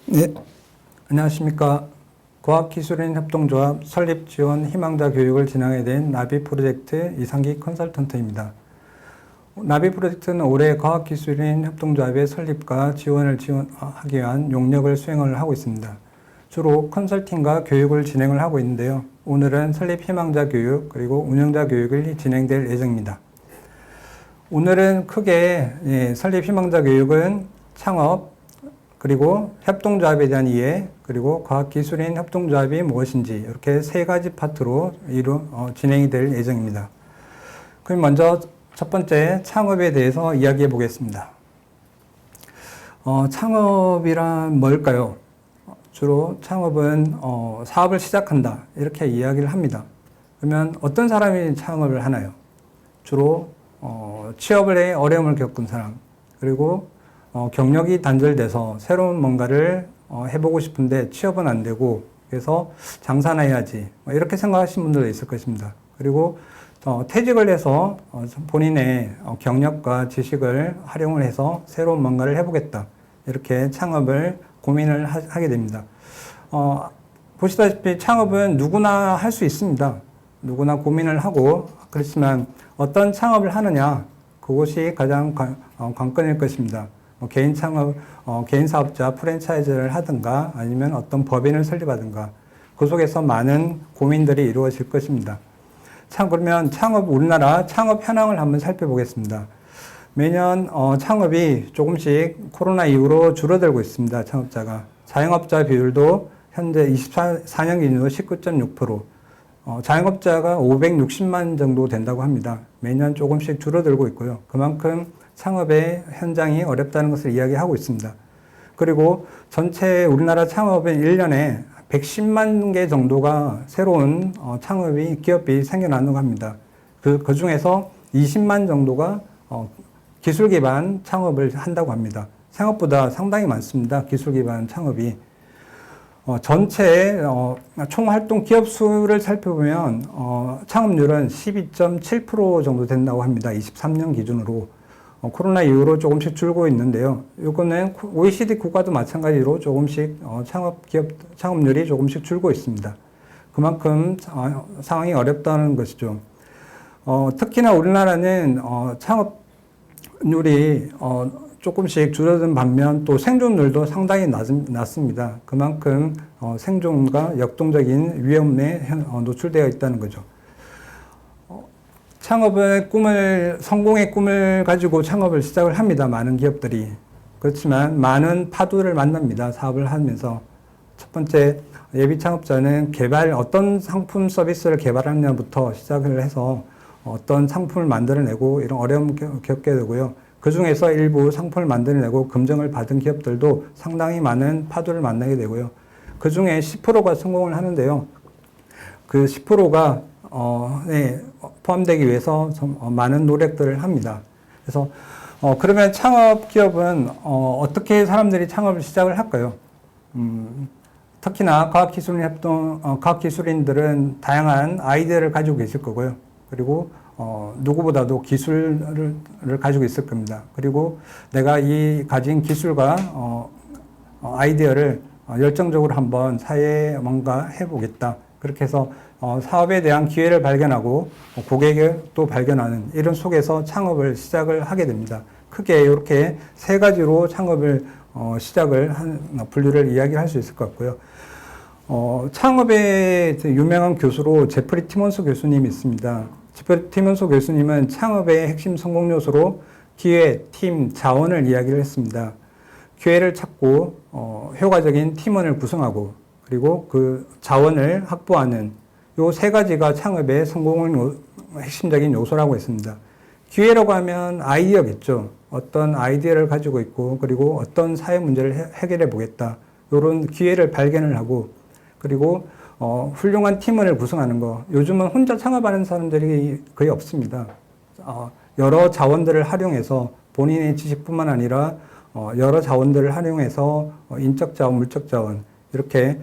네, 안녕하십니까. 과학기술인 협동조합 설립 지원 희망자 교육을 진행하게 된 나비 프로젝트 이상기 컨설턴트입니다. 나비 프로젝트는 올해 과학기술인 협동조합의 설립과 지원을 지원하기 위한 용역을 수행을 하고 있습니다. 주로 컨설팅과 교육을 진행을 하고 있는데요. 오늘은 설립 희망자 교육 그리고 운영자 교육을 진행될 예정입니다. 오늘은 크게 설립 희망자 교육은 창업, 그리고 협동조합에 대한 이해, 그리고 과학기술인 협동조합이 무엇인지 이렇게 세 가지 파트로 진행이 될 예정입니다. 그럼 먼저 첫 번째 창업에 대해서 이야기해 보겠습니다. 창업이란 뭘까요? 주로 창업은 사업을 시작한다 이렇게 이야기를 합니다. 그러면 어떤 사람이 창업을 하나요? 주로 취업을 해 어려움을 겪은 사람, 그리고 경력이 단절돼서 새로운 뭔가를 해보고 싶은데 취업은 안 되고 그래서 장사나 해야지 이렇게 생각하시는 분들도 있을 것입니다. 그리고 퇴직을 해서 본인의 경력과 지식을 활용을 해서 새로운 뭔가를 해보겠다 이렇게 창업을 고민을 하게 됩니다. 보시다시피 창업은 누구나 할 수 있습니다. 누구나 고민을 하고, 그렇지만 어떤 창업을 하느냐 그것이 가장 관건일 것입니다. 개인 창업, 개인 사업자 프랜차이즈를 하든가 아니면 어떤 법인을 설립하든가 그 속에서 많은 고민들이 이루어질 것입니다. 그러면 우리나라 창업 현황을 한번 살펴보겠습니다. 매년 창업이 조금씩 코로나 이후로 줄어들고 있습니다. 창업자가. 자영업자 비율도 현재 24년 기준으로 19.6%, 자영업자가 560만 정도 된다고 합니다. 매년 조금씩 줄어들고 있고요. 그만큼 창업의 현장이 어렵다는 것을 이야기하고 있습니다. 그리고 전체 우리나라 창업은 1년에 110만 개 정도가 새로운 기업이 생겨나는가 합니다. 그 중에서 20만 정도가 기술 기반 창업을 한다고 합니다. 생각보다 상당히 많습니다. 기술 기반 창업이. 전체 총 활동 기업 수를 살펴보면 창업률은 12.7% 정도 된다고 합니다. 23년 기준으로. 코로나 이후로 조금씩 줄고 있는데요. 이거는 OECD 국가도 마찬가지로 조금씩 창업률이 조금씩 줄고 있습니다. 그만큼 상황이 어렵다는 것이죠. 특히나 우리나라는 창업률이 조금씩 줄어든 반면 또 생존율도 상당히 낮습니다. 그만큼 생존과 역동적인 위험에 노출되어 있다는 거죠. 성공의 꿈을 가지고 창업을 시작을 합니다. 많은 기업들이. 그렇지만 많은 파도를 만납니다. 사업을 하면서. 첫 번째, 예비 창업자는 어떤 상품 서비스를 개발하느냐부터 시작을 해서 어떤 상품을 만들어내고 이런 어려움을 겪게 되고요. 그 중에서 일부 상품을 만들어내고 검증을 받은 기업들도 상당히 많은 파도를 만나게 되고요. 그 중에 10%가 성공을 하는데요. 그 10%가 포함되기 위해서 많은 노력들을 합니다. 그래서 그러면 창업 기업은 어떻게 사람들이 창업을 시작을 할까요? 특히나 과학기술인들은 다양한 아이디어를 가지고 계실 거고요. 그리고 누구보다도 기술을 가지고 있을 겁니다. 그리고 내가 가진 기술과 아이디어를 열정적으로 한번 사회에 뭔가 해보겠다. 그렇게 해서 사업에 대한 기회를 발견하고 고객을 또 발견하는 이런 속에서 창업을 시작을 하게 됩니다. 크게 이렇게 세 가지로 창업을 분류를 이야기할 수 있을 것 같고요. 창업의 유명한 교수로 제프리 티몬스 교수님이 있습니다. 제프리 티몬스 교수님은 창업의 핵심 성공 요소로 기회, 팀, 자원을 이야기를 했습니다. 기회를 찾고 효과적인 팀원을 구성하고 그리고 그 자원을 확보하는 요 세 가지가 창업의 성공의 핵심적인 요소라고 했습니다. 기회라고 하면 아이디어겠죠. 어떤 아이디어를 가지고 있고 그리고 어떤 사회 문제를 해결해 보겠다. 이런 기회를 발견을 하고 그리고 훌륭한 팀원을 구성하는 거. 요즘은 혼자 창업하는 사람들이 거의 없습니다. 여러 자원들을 활용해서 본인의 지식뿐만 아니라 여러 자원들을 활용해서 인적 자원, 물적 자원 이렇게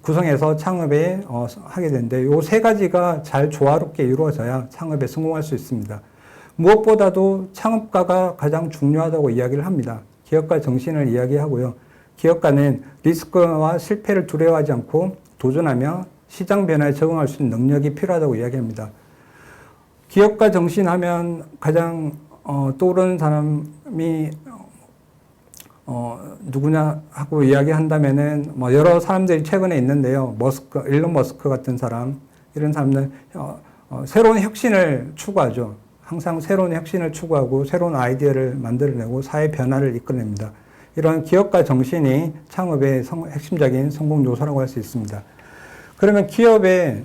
구성해서 창업에 하게 되는데 이 세 가지가 잘 조화롭게 이루어져야 창업에 성공할 수 있습니다. 무엇보다도 창업가가 가장 중요하다고 이야기를 합니다. 기업가 정신을 이야기하고요. 기업가는 리스크와 실패를 두려워하지 않고 도전하며 시장 변화에 적응할 수 있는 능력이 필요하다고 이야기합니다. 기업가 정신하면 가장 떠오르는 사람이 누구냐 하고 이야기한다면은 뭐 여러 사람들이 최근에 있는데요. 일론 머스크 같은 사람, 이런 사람들 새로운 혁신을 추구하죠. 항상 새로운 혁신을 추구하고 새로운 아이디어를 만들어내고 사회 변화를 이끌어냅니다. 이런 기업가 정신이 창업의 핵심적인 성공 요소라고 할 수 있습니다. 그러면 기업의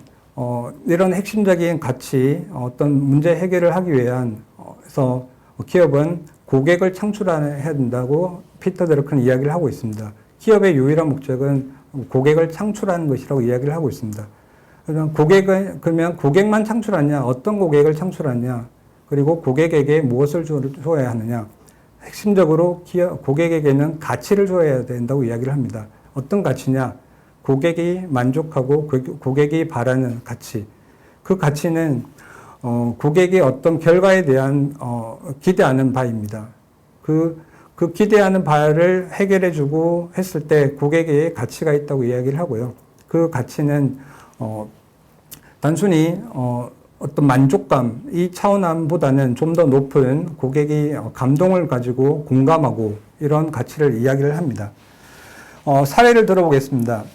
이런 핵심적인 가치, 어떤 문제 해결을 하기 위한 그래서 기업은 고객을 창출해야 된다고 피터 드러크는 이야기를 하고 있습니다. 기업의 유일한 목적은 고객을 창출하는 것이라고 이야기를 하고 있습니다. 그러면 고객만 창출하냐, 어떤 고객을 창출하냐, 그리고 고객에게 무엇을 줘야 하느냐. 핵심적으로 고객에게는 가치를 줘야 된다고 이야기를 합니다. 어떤 가치냐? 고객이 만족하고 고객이 바라는 가치. 그 가치는 고객이 어떤 결과에 대한 기대하는 바입니다. 그 기대하는 바를 해결해주고 했을 때 고객에게 가치가 있다고 이야기를 하고요. 그 가치는 단순히 어떤 만족감, 이 차원보다는 좀 더 높은 고객이 감동을 가지고 공감하고 이런 가치를 이야기를 합니다. 사례를 들어보겠습니다.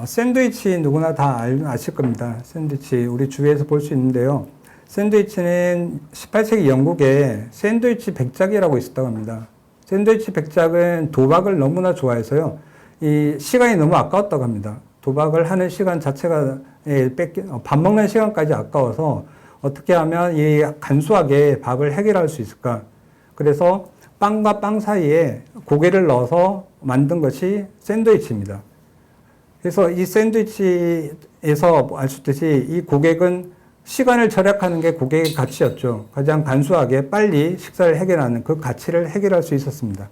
샌드위치 누구나 다 아실 겁니다. 샌드위치 우리 주위에서 볼 수 있는데요. 샌드위치는 18세기 영국에 샌드위치 백작이라고 있었다고 합니다. 샌드위치 백작은 도박을 너무나 좋아해서요. 이 시간이 너무 아까웠다고 합니다. 도박을 하는 시간 자체가 밥 먹는 시간까지 아까워서 어떻게 하면 이 간소하게 밥을 해결할 수 있을까? 그래서 빵과 빵 사이에 고개를 넣어서 만든 것이 샌드위치입니다. 그래서 이 샌드위치에서 알 수 있듯이 이 고객은 시간을 절약하는 게 고객의 가치였죠. 가장 간소하게 빨리 식사를 해결하는 그 가치를 해결할 수 있었습니다.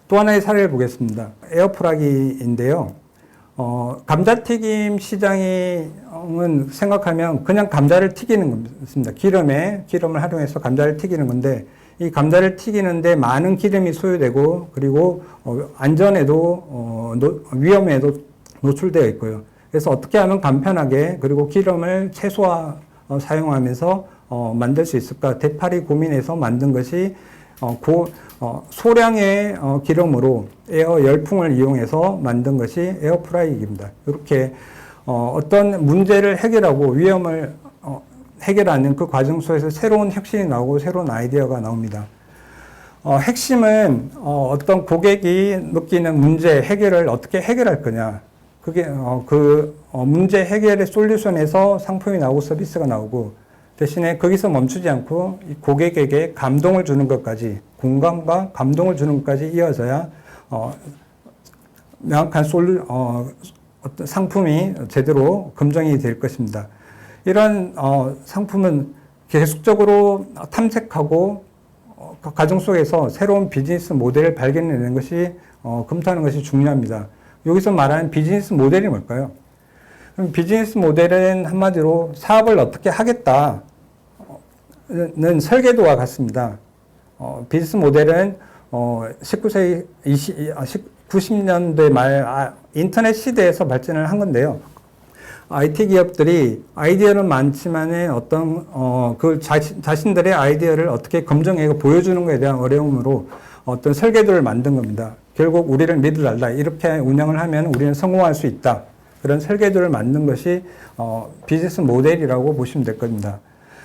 또 하나의 사례를 보겠습니다. 에어프라이기인데요. 감자튀김 시장은 생각하면 그냥 감자를 튀기는 겁니다. 기름을 활용해서 감자를 튀기는 건데 이 감자를 튀기는데 많은 기름이 소요되고 그리고 안전에도 위험에도 노출되어 있고요. 그래서 어떻게 하면 간편하게 그리고 기름을 최소화 사용하면서 만들 수 있을까 되팔이 고민해서 만든 것이 소량의 기름으로 에어 열풍을 이용해서 만든 것이 에어프라이기입니다. 이렇게 어떤 문제를 해결하고 위험을 해결하는 그 과정 속에서 새로운 혁신이 나오고 새로운 아이디어가 나옵니다. 핵심은 어떤 고객이 느끼는 문제 해결을 어떻게 해결할 거냐. 그게 문제 해결의 솔루션에서 상품이 나오고 서비스가 나오고 대신에 거기서 멈추지 않고 고객에게 감동을 주는 것까지 공감과 감동을 주는 것까지 이어져야 명확한 어떤 상품이 제대로 검증이 될 것입니다. 이런 상품은 계속적으로 탐색하고 과정 속에서 새로운 비즈니스 모델을 발견해내는 것이 검토하는 것이 중요합니다. 여기서 말하는 비즈니스 모델이 뭘까요? 그럼 비즈니스 모델은 한마디로 사업을 어떻게 하겠다는 설계도와 같습니다. 비즈니스 모델은 19세기 90년대 말 인터넷 시대에서 발전을 한 건데요. IT 기업들이 아이디어는 많지만은 어떤 그 자신들의 아이디어를 어떻게 검증하고 보여주는 것에 대한 어려움으로 어떤 설계도를 만든 겁니다. 결국 우리를 믿어달라. 이렇게 운영을 하면 우리는 성공할 수 있다. 그런 설계도를 만든 것이 비즈니스 모델이라고 보시면 될 겁니다.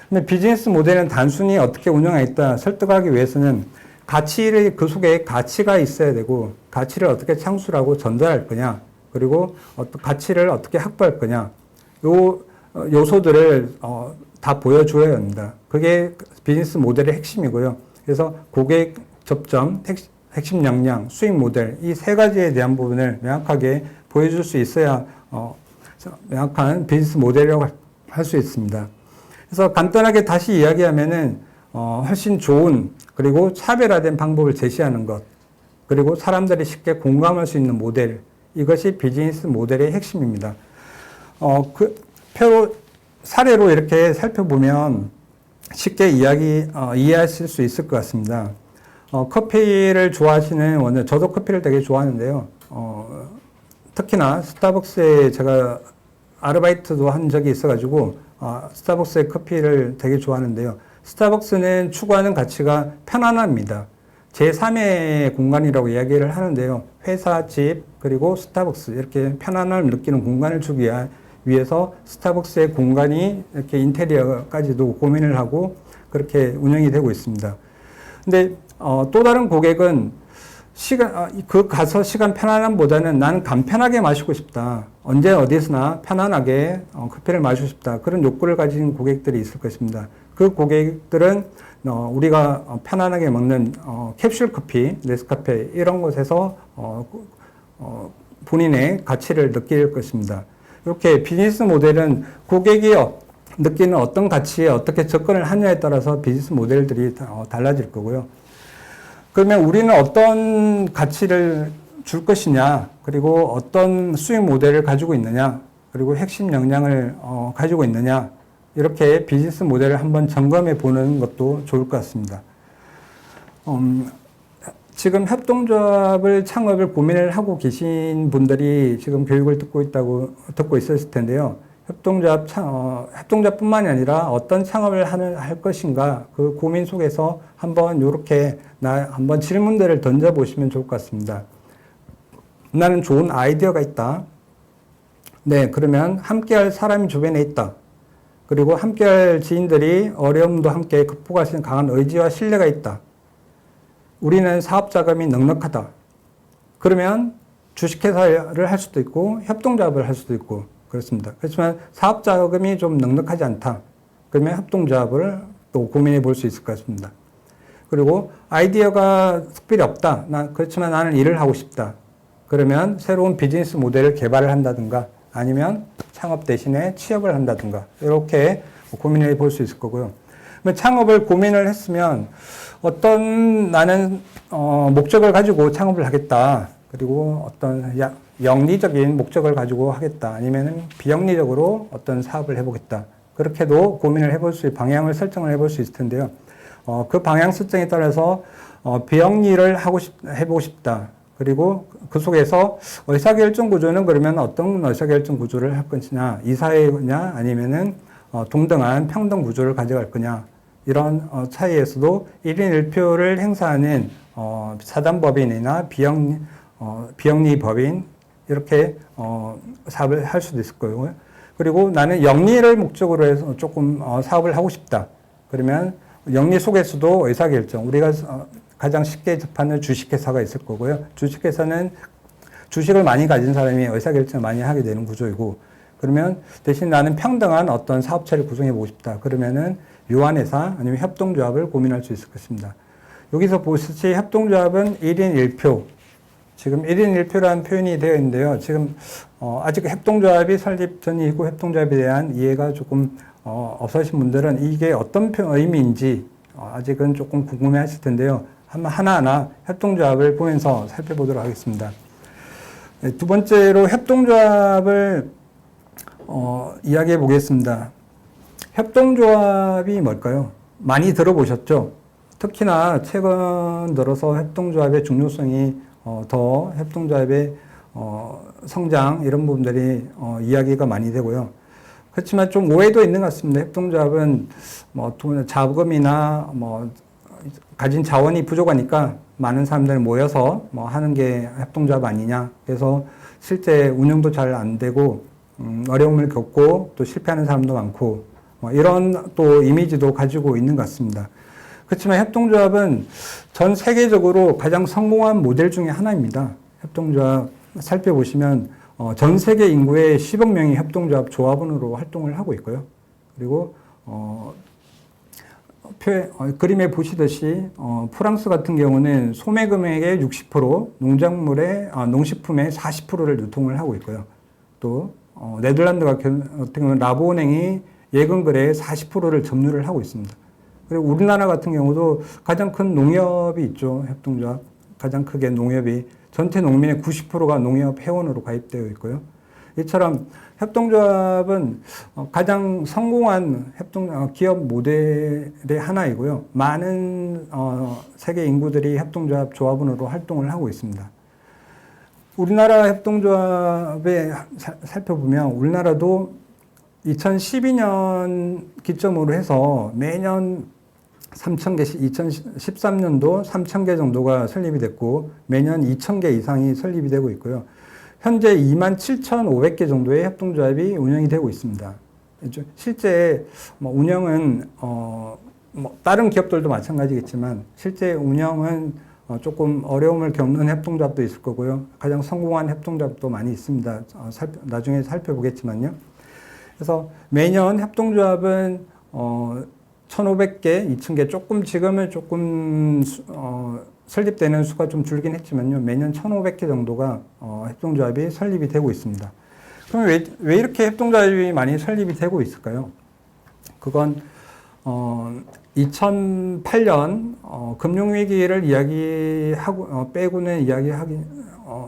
근데 비즈니스 모델은 단순히 어떻게 운영하겠다 설득하기 위해서는 그 속에 가치가 있어야 되고 가치를 어떻게 창출하고 전달할 거냐 그리고 어떤 가치를 어떻게 확보할 거냐 요 요소들을 다 보여줘야 합니다. 그게 비즈니스 모델의 핵심이고요. 그래서 고객 접점, 핵심 역량, 수익 모델 이 세 가지에 대한 부분을 명확하게 보여줄 수 있어야 명확한 비즈니스 모델이라고 할 수 있습니다. 그래서 간단하게 다시 이야기하면은 훨씬 좋은 그리고 차별화된 방법을 제시하는 것 그리고 사람들이 쉽게 공감할 수 있는 모델 이것이 비즈니스 모델의 핵심입니다. 사례로 이렇게 살펴보면 쉽게 이해하실 수 있을 것 같습니다. 커피를 좋아하시는 원래 저도 커피를 되게 좋아하는데요. 특히나 스타벅스에 제가 아르바이트도 한 적이 있어가지고 스타벅스의 커피를 되게 좋아하는데요. 스타벅스는 추구하는 가치가 편안함입니다. 제3의 공간이라고 이야기를 하는데요. 회사, 집, 그리고 스타벅스 이렇게 편안함을 느끼는 공간을 주기 위해서 스타벅스의 공간이 이렇게 인테리어까지도 고민을 하고 그렇게 운영이 되고 있습니다. 근데 또 다른 고객은 가서 시간 편안함보다는 나는 간편하게 마시고 싶다. 언제 어디서나 편안하게 커피를 마시고 싶다. 그런 욕구를 가진 고객들이 있을 것입니다. 그 고객들은 우리가 편안하게 먹는 캡슐 커피, 네스카페 이런 곳에서 본인의 가치를 느낄 것입니다. 이렇게 비즈니스 모델은 고객이 느끼는 어떤 가치에 어떻게 접근을 하냐에 따라서 비즈니스 모델들이 달라질 거고요. 그러면 우리는 어떤 가치를 줄 것이냐, 그리고 어떤 수익 모델을 가지고 있느냐, 그리고 핵심 역량을 가지고 있느냐, 이렇게 비즈니스 모델을 한번 점검해 보는 것도 좋을 것 같습니다. 지금 협동조합을 창업을 고민을 하고 계신 분들이 지금 교육을 듣고 있었을 텐데요. 협동조합뿐만이 아니라 어떤 창업을 할 것인가 그 고민 속에서 한번 이렇게 한번 질문들을 던져보시면 좋을 것 같습니다. 나는 좋은 아이디어가 있다. 네, 그러면 함께할 사람이 주변에 있다. 그리고 함께할 지인들이 어려움도 함께 극복할 수 있는 강한 의지와 신뢰가 있다. 우리는 사업 자금이 넉넉하다. 그러면 주식회사를 할 수도 있고 협동조합을 할 수도 있고 그렇습니다. 그렇지만 사업 자금이 좀 넉넉하지 않다. 그러면 협동조합을 또 고민해 볼 수 있을 것 같습니다. 그리고 아이디어가 특별히 없다. 그렇지만 나는 일을 하고 싶다. 그러면 새로운 비즈니스 모델을 개발을 한다든가 아니면 창업 대신에 취업을 한다든가 이렇게 고민해 볼 수 있을 거고요. 창업을 고민을 했으면 나는 목적을 가지고 창업을 하겠다. 그리고 어떤 영리적인 목적을 가지고 하겠다. 아니면 비영리적으로 어떤 사업을 해보겠다. 그렇게도 고민을 해볼 수, 방향을 설정을 해볼 수 있을 텐데요. 그 방향 설정에 따라서 비영리를 해보고 싶다. 그리고 그 속에서 의사결정 구조는 그러면 어떤 의사결정 구조를 할 것이냐, 이사회냐, 아니면은 동등한 평등 구조를 가져갈 거냐, 이런 차이에서도 1인 1표를 행사하는 사단법인이나 비영리 법인, 이렇게 사업을 할 수도 있을 거고요. 그리고 나는 영리를 목적으로 해서 조금 사업을 하고 싶다. 그러면 영리 속에서도 의사결정, 우리가 가장 쉽게 접하는 주식회사가 있을 거고요. 주식회사는 주식을 많이 가진 사람이 의사결정을 많이 하게 되는 구조이고, 그러면 대신 나는 평등한 어떤 사업체를 구성해 보고 싶다. 그러면은 유한회사 아니면 협동조합을 고민할 수 있을 것입니다. 여기서 보시듯이 협동조합은 1인 1표, 지금 1인 1표라는 표현이 되어 있는데요. 지금 아직 협동조합이 설립 전이고 협동조합에 대한 이해가 조금 없으신 분들은 이게 어떤 의미인지 아직은 조금 궁금해 하실 텐데요. 한번 하나하나 협동조합을 보면서 살펴보도록 하겠습니다. 네, 두 번째로 협동조합을 이야기해 보겠습니다. 협동조합이 뭘까요? 많이 들어보셨죠? 특히나 최근 들어서 협동조합의 중요성이 더 협동조합의 성장 이런 부분들이 이야기가 많이 되고요. 그렇지만 좀 오해도 있는 것 같습니다. 협동조합은 자금이나 가진 자원이 부족하니까 많은 사람들이 모여서 하는 게 협동조합 아니냐. 그래서 실제 운영도 잘 안 되고 어려움을 겪고 또 실패하는 사람도 많고 이런 또 이미지도 가지고 있는 것 같습니다. 그렇지만 협동조합은 전 세계적으로 가장 성공한 모델 중에 하나입니다. 협동조합 살펴보시면 전 세계 인구의 10억 명이 협동조합 조합원으로 활동을 하고 있고요. 그리고 그림에 보시듯이 프랑스 같은 경우는 소매 금액의 60%, 농식품의 40%를 유통을 하고 있고요. 또 네덜란드 같은 경우는 라보은행이 예금 거래의 40%를 점유를 하고 있습니다. 그리고 우리나라 같은 경우도 가장 큰 농협이 있죠. 협동조합. 가장 크게 농협이 전체 농민의 90%가 농협 회원으로 가입되어 있고요. 이처럼 협동조합은 가장 성공한 기업 모델의 하나이고요. 많은 세계 인구들이 협동조합 조합원으로 활동을 하고 있습니다. 우리나라 협동조합에 살펴보면 우리나라도 2012년 기점으로 해서 매년 3,000개씩 2013년도 3,000개 정도가 설립이 됐고 매년 2,000개 이상이 설립이 되고 있고요. 현재 27,500개 정도의 협동조합이 운영이 되고 있습니다. 실제 운영은 다른 기업들도 마찬가지겠지만 실제 운영은 조금 어려움을 겪는 협동조합도 있을 거고요. 가장 성공한 협동조합도 많이 있습니다. 나중에 살펴보겠지만요. 그래서 매년 협동조합은 1,500개, 2,000개 지금은 조금 설립되는 수가 좀 줄긴 했지만요. 매년 1,500개 정도가 협동조합이 설립이 되고 있습니다. 그럼 왜 이렇게 협동조합이 많이 설립이 되고 있을까요? 그건 2008년 금융위기를 이야기하고 빼고는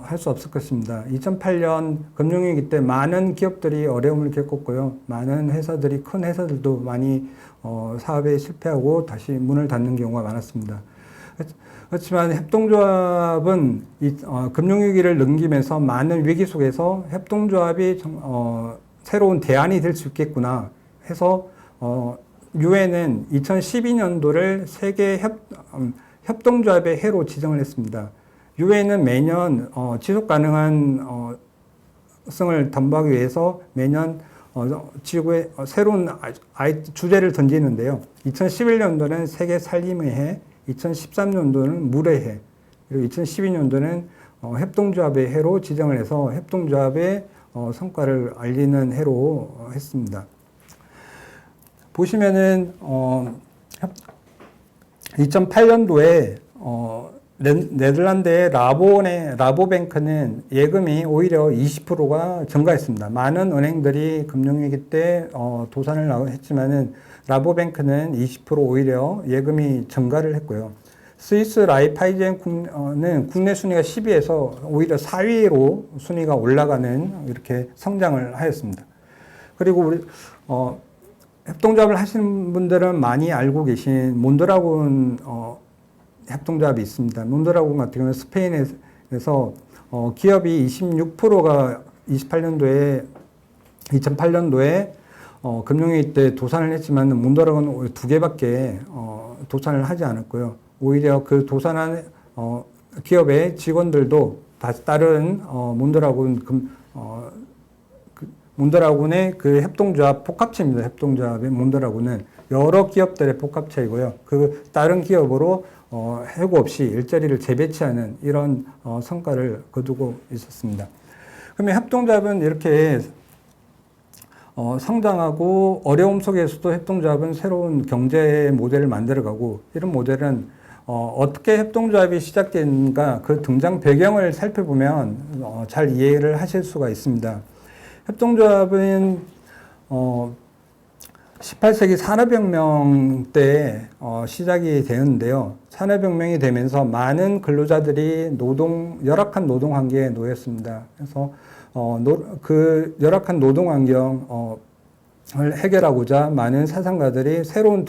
할 수 없을 것입니다. 2008년 금융위기 때 많은 기업들이 어려움을 겪었고요. 많은 회사들이 큰 회사들도 많이 사업에 실패하고 다시 문을 닫는 경우가 많았습니다. 그렇지만 협동조합은 금융위기를 넘기면서 많은 위기 속에서 협동조합이 새로운 대안이 될 수 있겠구나 해서 유엔은 2012년도를 세계 협동조합의 해로 지정을 했습니다. 유엔은 매년 지속 가능한 성을 담보하기 위해서 매년 지구에 새로운 주제를 던지는데요. 2011년도는 세계 살림의 해, 2013년도는 물의 해, 그리고 2012년도는 협동조합의 해로 지정을 해서 협동조합의 성과를 알리는 해로 했습니다. 보시면은 2008년도에 네덜란드의 라보뱅크는 예금이 오히려 20%가 증가했습니다. 많은 은행들이 금융위기 때 도산을 했지만은 라보뱅크는 20% 오히려 예금이 증가를 했고요. 스위스 라이파이젠은 국내 순위가 10위에서 오히려 4위로 순위가 올라가는 이렇게 성장을 하였습니다. 그리고 우리 협동조합을 하시는 분들은 많이 알고 계신 몬드라곤 협동조합이 있습니다. 몬드라곤 같은 경우는 스페인에서 기업이 26%가 2008년도에 금융위기 때 도산을 했지만 몬드라곤은 2개밖에 도산을 하지 않았고요. 오히려 그 도산한 기업의 직원들도 다시 다른 몬드라곤의 그 협동조합 복합체입니다. 협동조합의 몬드라곤은 여러 기업들의 복합체이고요. 그 다른 기업으로 해고 없이 일자리를 재배치하는 이런 성과를 거두고 있었습니다. 그러면 협동조합은 이렇게 성장하고 어려움 속에서도 협동조합은 새로운 경제 모델을 만들어가고 이런 모델은 어떻게 협동조합이 시작된가 그 등장 배경을 살펴보면 잘 이해를 하실 수가 있습니다. 협동조합은 18세기 산업혁명 때 시작이 되었는데요. 산업혁명이 되면서 많은 근로자들이 열악한 노동 환경에 놓였습니다. 그래서 그 열악한 노동 환경을 해결하고자 많은 사상가들이 새로운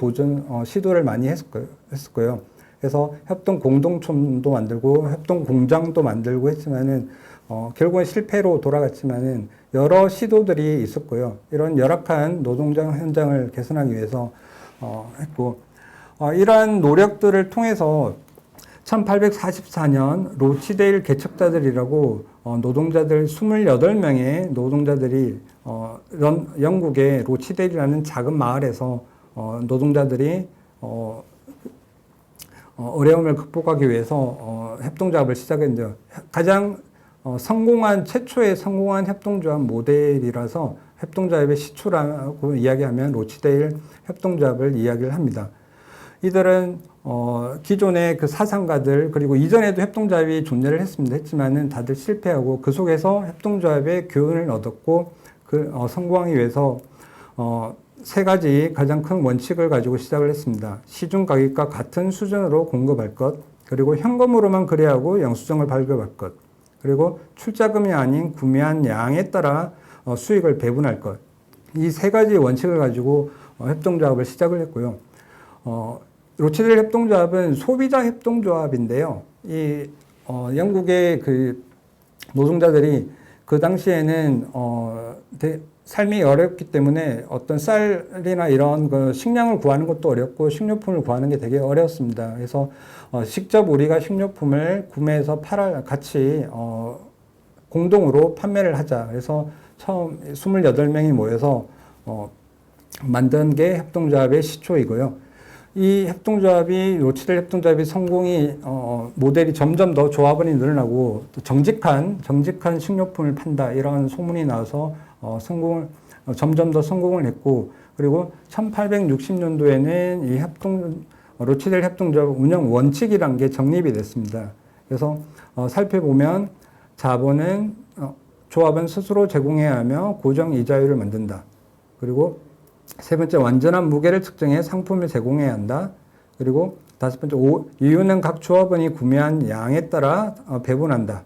시도를 많이 했었고요. 그래서 협동 공동촌도 만들고 협동 공장도 만들고 했지만은 결국은 실패로 돌아갔지만은 여러 시도들이 있었고요. 이런 열악한 노동장 현장을 개선하기 위해서 했고 이러한 노력들을 통해서 1844년 로치데일 개척자들이라고 노동자들 28명의 노동자들이 영국의 로치데일이라는 작은 마을에서 노동자들이 어려움을 극복하기 위해서 협동조합을 시작했는데요. 가장 최초의 성공한 협동조합 모델이라서 협동조합의 시초라고 이야기하면 로치데일 협동조합을 이야기를 합니다. 이들은 기존의 그 사상가들 그리고 이전에도 협동조합이 존재를 했지만은 다들 실패하고 그 속에서 협동조합의 교훈을 얻었고 성공하기 위해서 세 가지 가장 큰 원칙을 가지고 시작을 했습니다. 시중 가격과 같은 수준으로 공급할 것, 그리고 현금으로만 거래하고 영수증을 발급할 것, 그리고 출자금이 아닌 구매한 양에 따라 수익을 배분할 것. 이 세 가지 원칙을 가지고 협동조합을 시작을 했고요. 로치딜 협동조합은 소비자 협동조합인데요. 이 영국의 그 노동자들이 그 당시에는 삶이 어렵기 때문에 어떤 쌀이나 이런 그 식량을 구하는 것도 어렵고 식료품을 구하는 게 되게 어려웠습니다. 그래서 직접 우리가 식료품을 구매해서 같이 공동으로 판매를 하자. 그래서 처음 28명이 모여서 만든 게 협동조합의 시초이고요. 이 협동조합이 로치딜 협동조합이 성공이 모델이 점점 더 조합원이 늘어나고 또 정직한 식료품을 판다 이런 소문이 나서 점점 더 성공을 했고, 그리고 1860년도에는 이 로치딜 협동조합 운영 원칙이란 게 정립이 됐습니다. 그래서 살펴보면 자본은 조합은 스스로 제공해야 하며 고정 이자율을 만든다. 그리고 세 번째, 완전한 무게를 측정해 상품을 제공해야 한다. 그리고 다섯 번째, 이유는 각 조합원이 구매한 양에 따라 배분한다.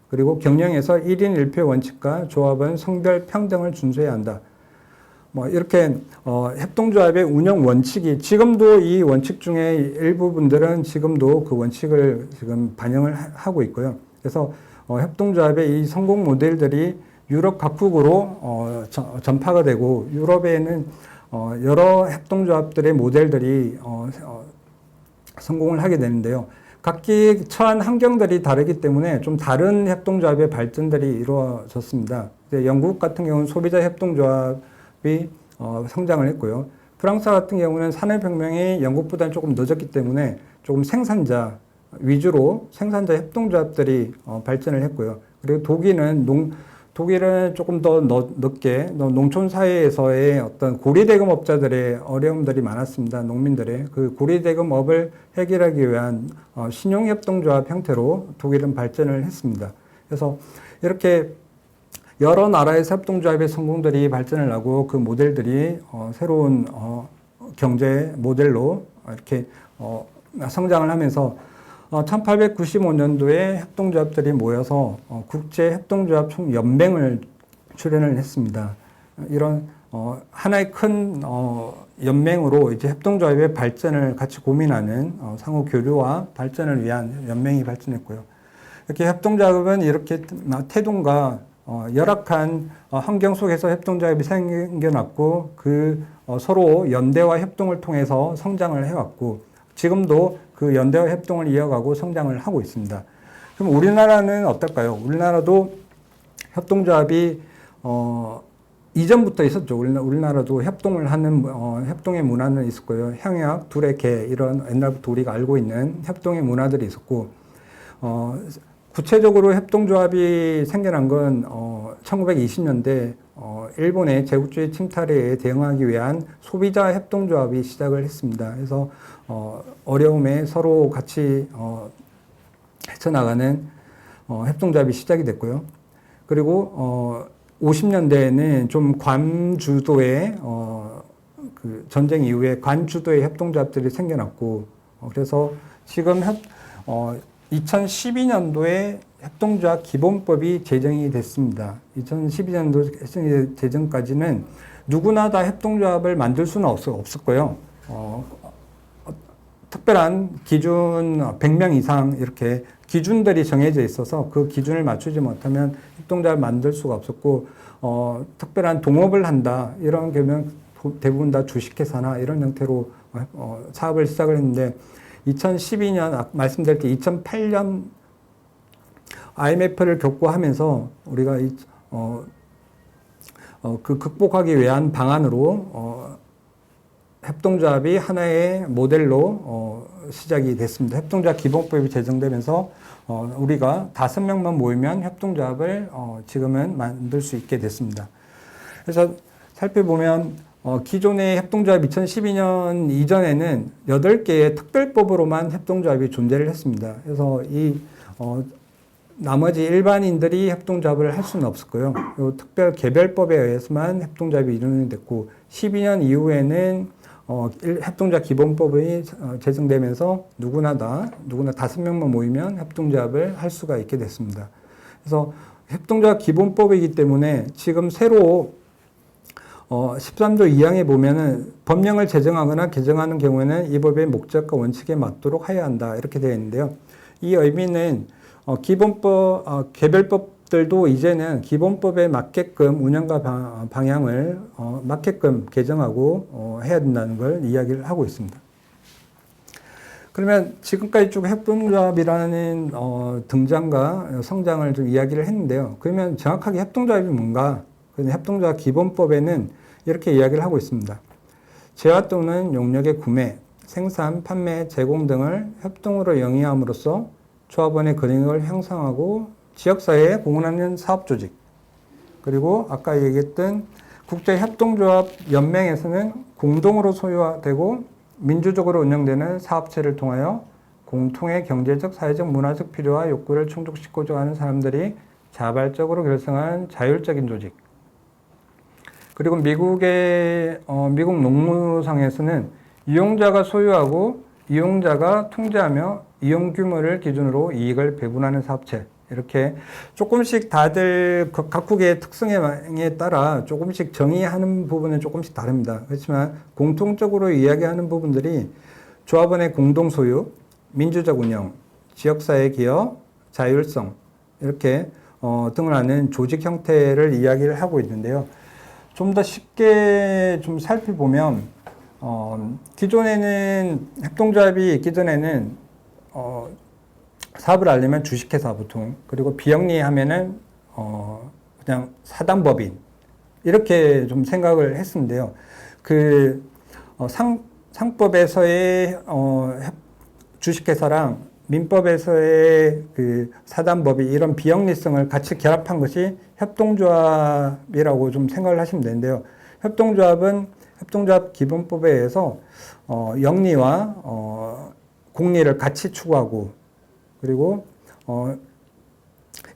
그리고 경영에서 1인 1표 원칙과 조합원 성별 평등을 준수해야 한다. 이렇게 협동조합의 운영 원칙이 지금도 이 원칙 중에 일부분들은 지금도 그 원칙을 지금 반영을 하고 있고요. 그래서 협동조합의 이 성공 모델들이 유럽 각국으로 전파가 되고, 유럽에는 여러 협동조합들의 모델들이 성공을 하게 되는데요. 각기 처한 환경들이 다르기 때문에 좀 다른 협동조합의 발전들이 이루어졌습니다. 영국 같은 경우는 소비자 협동조합이 성장을 했고요. 프랑스 같은 경우는 산업혁명이 영국보다는 조금 늦었기 때문에 조금 생산자 위주로 생산자 협동조합들이 발전을 했고요. 그리고 독일은 조금 더 늦게 농촌 사회에서의 어떤 고리대금업자들의 어려움들이 많았습니다. 농민들의 그 고리대금업을 해결하기 위한 신용협동조합 형태로 독일은 발전을 했습니다. 그래서 이렇게 여러 나라의 협동조합의 성공들이 발전을 하고 그 모델들이 새로운 경제 모델로 이렇게 성장을 하면서 1895년도에 협동조합들이 모여서 국제협동조합 총연맹을 출연을 했습니다. 이런 하나의 큰 연맹으로 이제 협동조합의 발전을 같이 고민하는 상호 교류와 발전을 위한 연맹이 발전했고요. 이렇게 협동조합은 이렇게 태동과 열악한 환경 속에서 협동조합이 생겨났고 그 서로 연대와 협동을 통해서 성장을 해왔고, 지금도 그 연대와 협동을 이어가고 성장을 하고 있습니다. 그럼 우리나라는 어떨까요? 우리나라도 협동조합이 이전부터 있었죠. 우리나라도 협동을 하는 협동의 문화는 있었고요. 향약, 두레개 이런 옛날부터 우리가 알고 있는 협동의 문화들이 있었고, 구체적으로 협동조합이 생겨난 건 1920년대 일본의 제국주의 침탈에 대응하기 위한 소비자 협동조합이 시작을 했습니다. 그래서 어려움에 서로 같이 헤쳐나가는 협동조합이 시작이 됐고요. 그리고 50년대에는 좀 관주도의 그 전쟁 이후에 관주도의 협동조합들이 생겨났고, 그래서 지금 2012년도에 협동조합 기본법이 제정이 됐습니다. 2012년도 제정까지는 누구나 다 협동조합을 만들 수는 없었고요. 특별한 기준 100명 이상 이렇게 기준들이 정해져 있어서 그 기준을 맞추지 못하면 협동조합을 만들 수가 없었고, 특별한 동업을 한다 이런 경우는 대부분 다 주식회사나 이런 형태로 사업을 시작을 했는데, 2012년 말씀드릴 때 2008년 IMF를 겪고 하면서 우리가 그 극복하기 위한 방안으로 협동조합이 하나의 모델로 시작이 됐습니다. 협동조합 기본법이 제정되면서 우리가 5명만 모이면 협동조합을 지금은 만들 수 있게 됐습니다. 그래서 살펴보면 기존의 협동조합 2012년 이전에는 8개의 특별법으로만 협동조합이 존재를 했습니다. 그래서 나머지 일반인들이 협동조합을 할 수는 없었고요. 특별 개별법에 의해서만 협동조합이 이루어졌고, 됐고, 12년 이후에는 협동조합 기본법이 제정되면서 누구나 5명만 모이면 협동조합을 할 수가 있게 됐습니다. 그래서 협동조합 기본법이기 때문에 지금 새로 13조 2항에 보면은 법령을 제정하거나 개정하는 경우에는 이 법의 목적과 원칙에 맞도록 하여야 한다. 이렇게 되어 있는데요. 이 의미는 기본법, 개별법들도 이제는 기본법에 맞게끔 운영과 방향을 맞게끔 개정하고 해야 된다는 걸 이야기를 하고 있습니다. 그러면 지금까지 쭉 협동조합이라는 등장과 성장을 좀 이야기를 했는데요. 그러면 정확하게 협동조합이 뭔가? 협동조합 기본법에는 이렇게 이야기를 하고 있습니다. 재화 또는 용역의 구매, 생산, 판매, 제공 등을 협동으로 영위함으로써 조합원의 권익을 형성하고 지역사회에 공헌하는 사업조직, 그리고 아까 얘기했던 국제협동조합연맹에서는 공동으로 소유되고 민주적으로 운영되는 사업체를 통하여 공통의 경제적, 사회적, 문화적 필요와 욕구를 충족시키고자 하는 사람들이 자발적으로 결성한 자율적인 조직. 그리고 미국 농무상에서는 이용자가 소유하고 이용자가 통제하며 이용 규모를 기준으로 이익을 배분하는 사업체. 이렇게 조금씩 다들 각국의 특성에 따라 조금씩 정의하는 부분은 조금씩 다릅니다. 그렇지만 공통적으로 이야기하는 부분들이 조합원의 공동 소유, 민주적 운영, 지역사회 기여, 자율성 이렇게 등을 하는 조직 형태를 이야기를 하고 있는데요. 좀 더 쉽게 좀 살펴보면 기존에는 협동조합이 있기 전에는 사업을 하려면 주식회사 보통, 그리고 비영리하면은 그냥 사단법인 이렇게 좀 생각을 했었는데요. 그 상법에서의 주식회사랑 민법에서의 그 사단법이 이런 비영리성을 같이 결합한 것이 협동조합이라고 좀 생각을 하시면 되는데요. 협동조합은 협동조합 기본법에 의해서 영리와 공리를 같이 추구하고, 그리고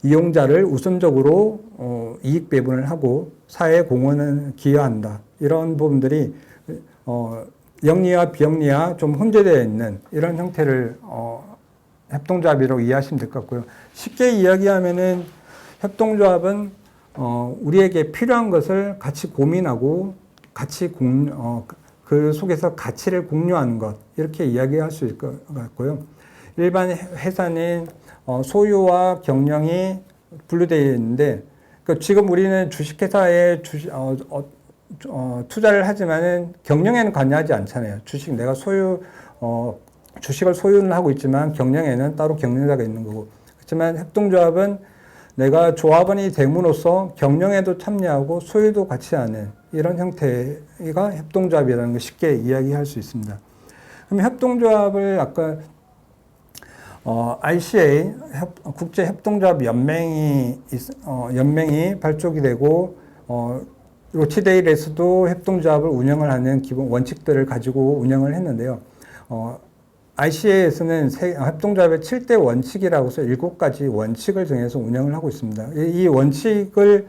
이용자를 우선적으로 이익 배분을 하고 사회 공헌을 기여한다. 이런 부분들이 영리와 비영리와 좀 혼재되어 있는 이런 형태를 협동조합이라고 이해하시면 될 것 같고요. 쉽게 이야기하면은 협동조합은 우리에게 필요한 것을 같이 고민하고 같이 그 속에서 가치를 공유하는 것, 이렇게 이야기할 수 있을 것 같고요. 일반 회사는 소유와 경영이 분류되어 있는데, 지금 우리는 주식회사에 투자를 하지만은 경영에는 관여하지 않잖아요. 내가 주식을 소유는 하고 있지만 경영에는 따로 경영자가 있는 거고. 그렇지만 협동조합은 내가 조합원이 됨으로써 경영에도 참여하고 소유도 같이 하는 이런 형태가 협동조합이라는 걸 쉽게 이야기할 수 있습니다. 그럼 협동조합을 아까 ICA 국제협동조합연맹이 발족이 되고 로치데일에서도 협동조합을 운영을 하는 기본 원칙들을 가지고 운영을 했는데요. ICA에서는 협동조합의 7대 원칙이라고 해서 7가지 원칙을 정해서 운영을 하고 있습니다. 이 원칙을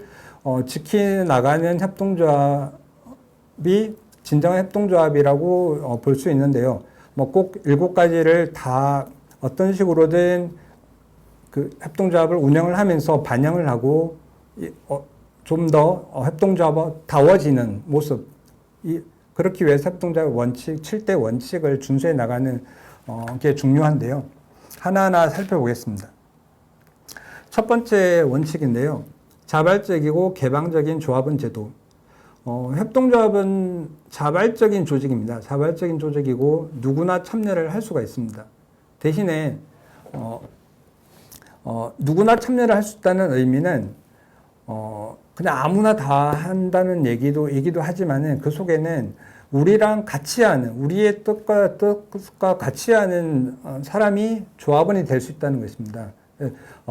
지켜나가는 협동조합이 진정한 협동조합이라고 볼 수 있는데요. 뭐 꼭 7가지를 다 어떤 식으로든 그 협동조합을 운영을 하면서 반영을 하고 좀 더 협동조합다워지는 모습, 그렇기 위해서 협동조합 원칙, 7대 원칙을 준수해 나가는 게 중요한데요. 하나하나 살펴보겠습니다. 첫 번째 원칙인데요. 자발적이고 개방적인 조합원 제도. 협동조합은 자발적인 조직입니다. 자발적인 조직이고 누구나 참여를 할 수가 있습니다. 대신에 누구나 참여를 할 수 있다는 의미는 그냥 아무나 다 한다는 얘기도 하지만은 그 속에는 우리랑 같이 하는, 우리의 뜻과 같이 하는 사람이 조합원이 될 수 있다는 것입니다.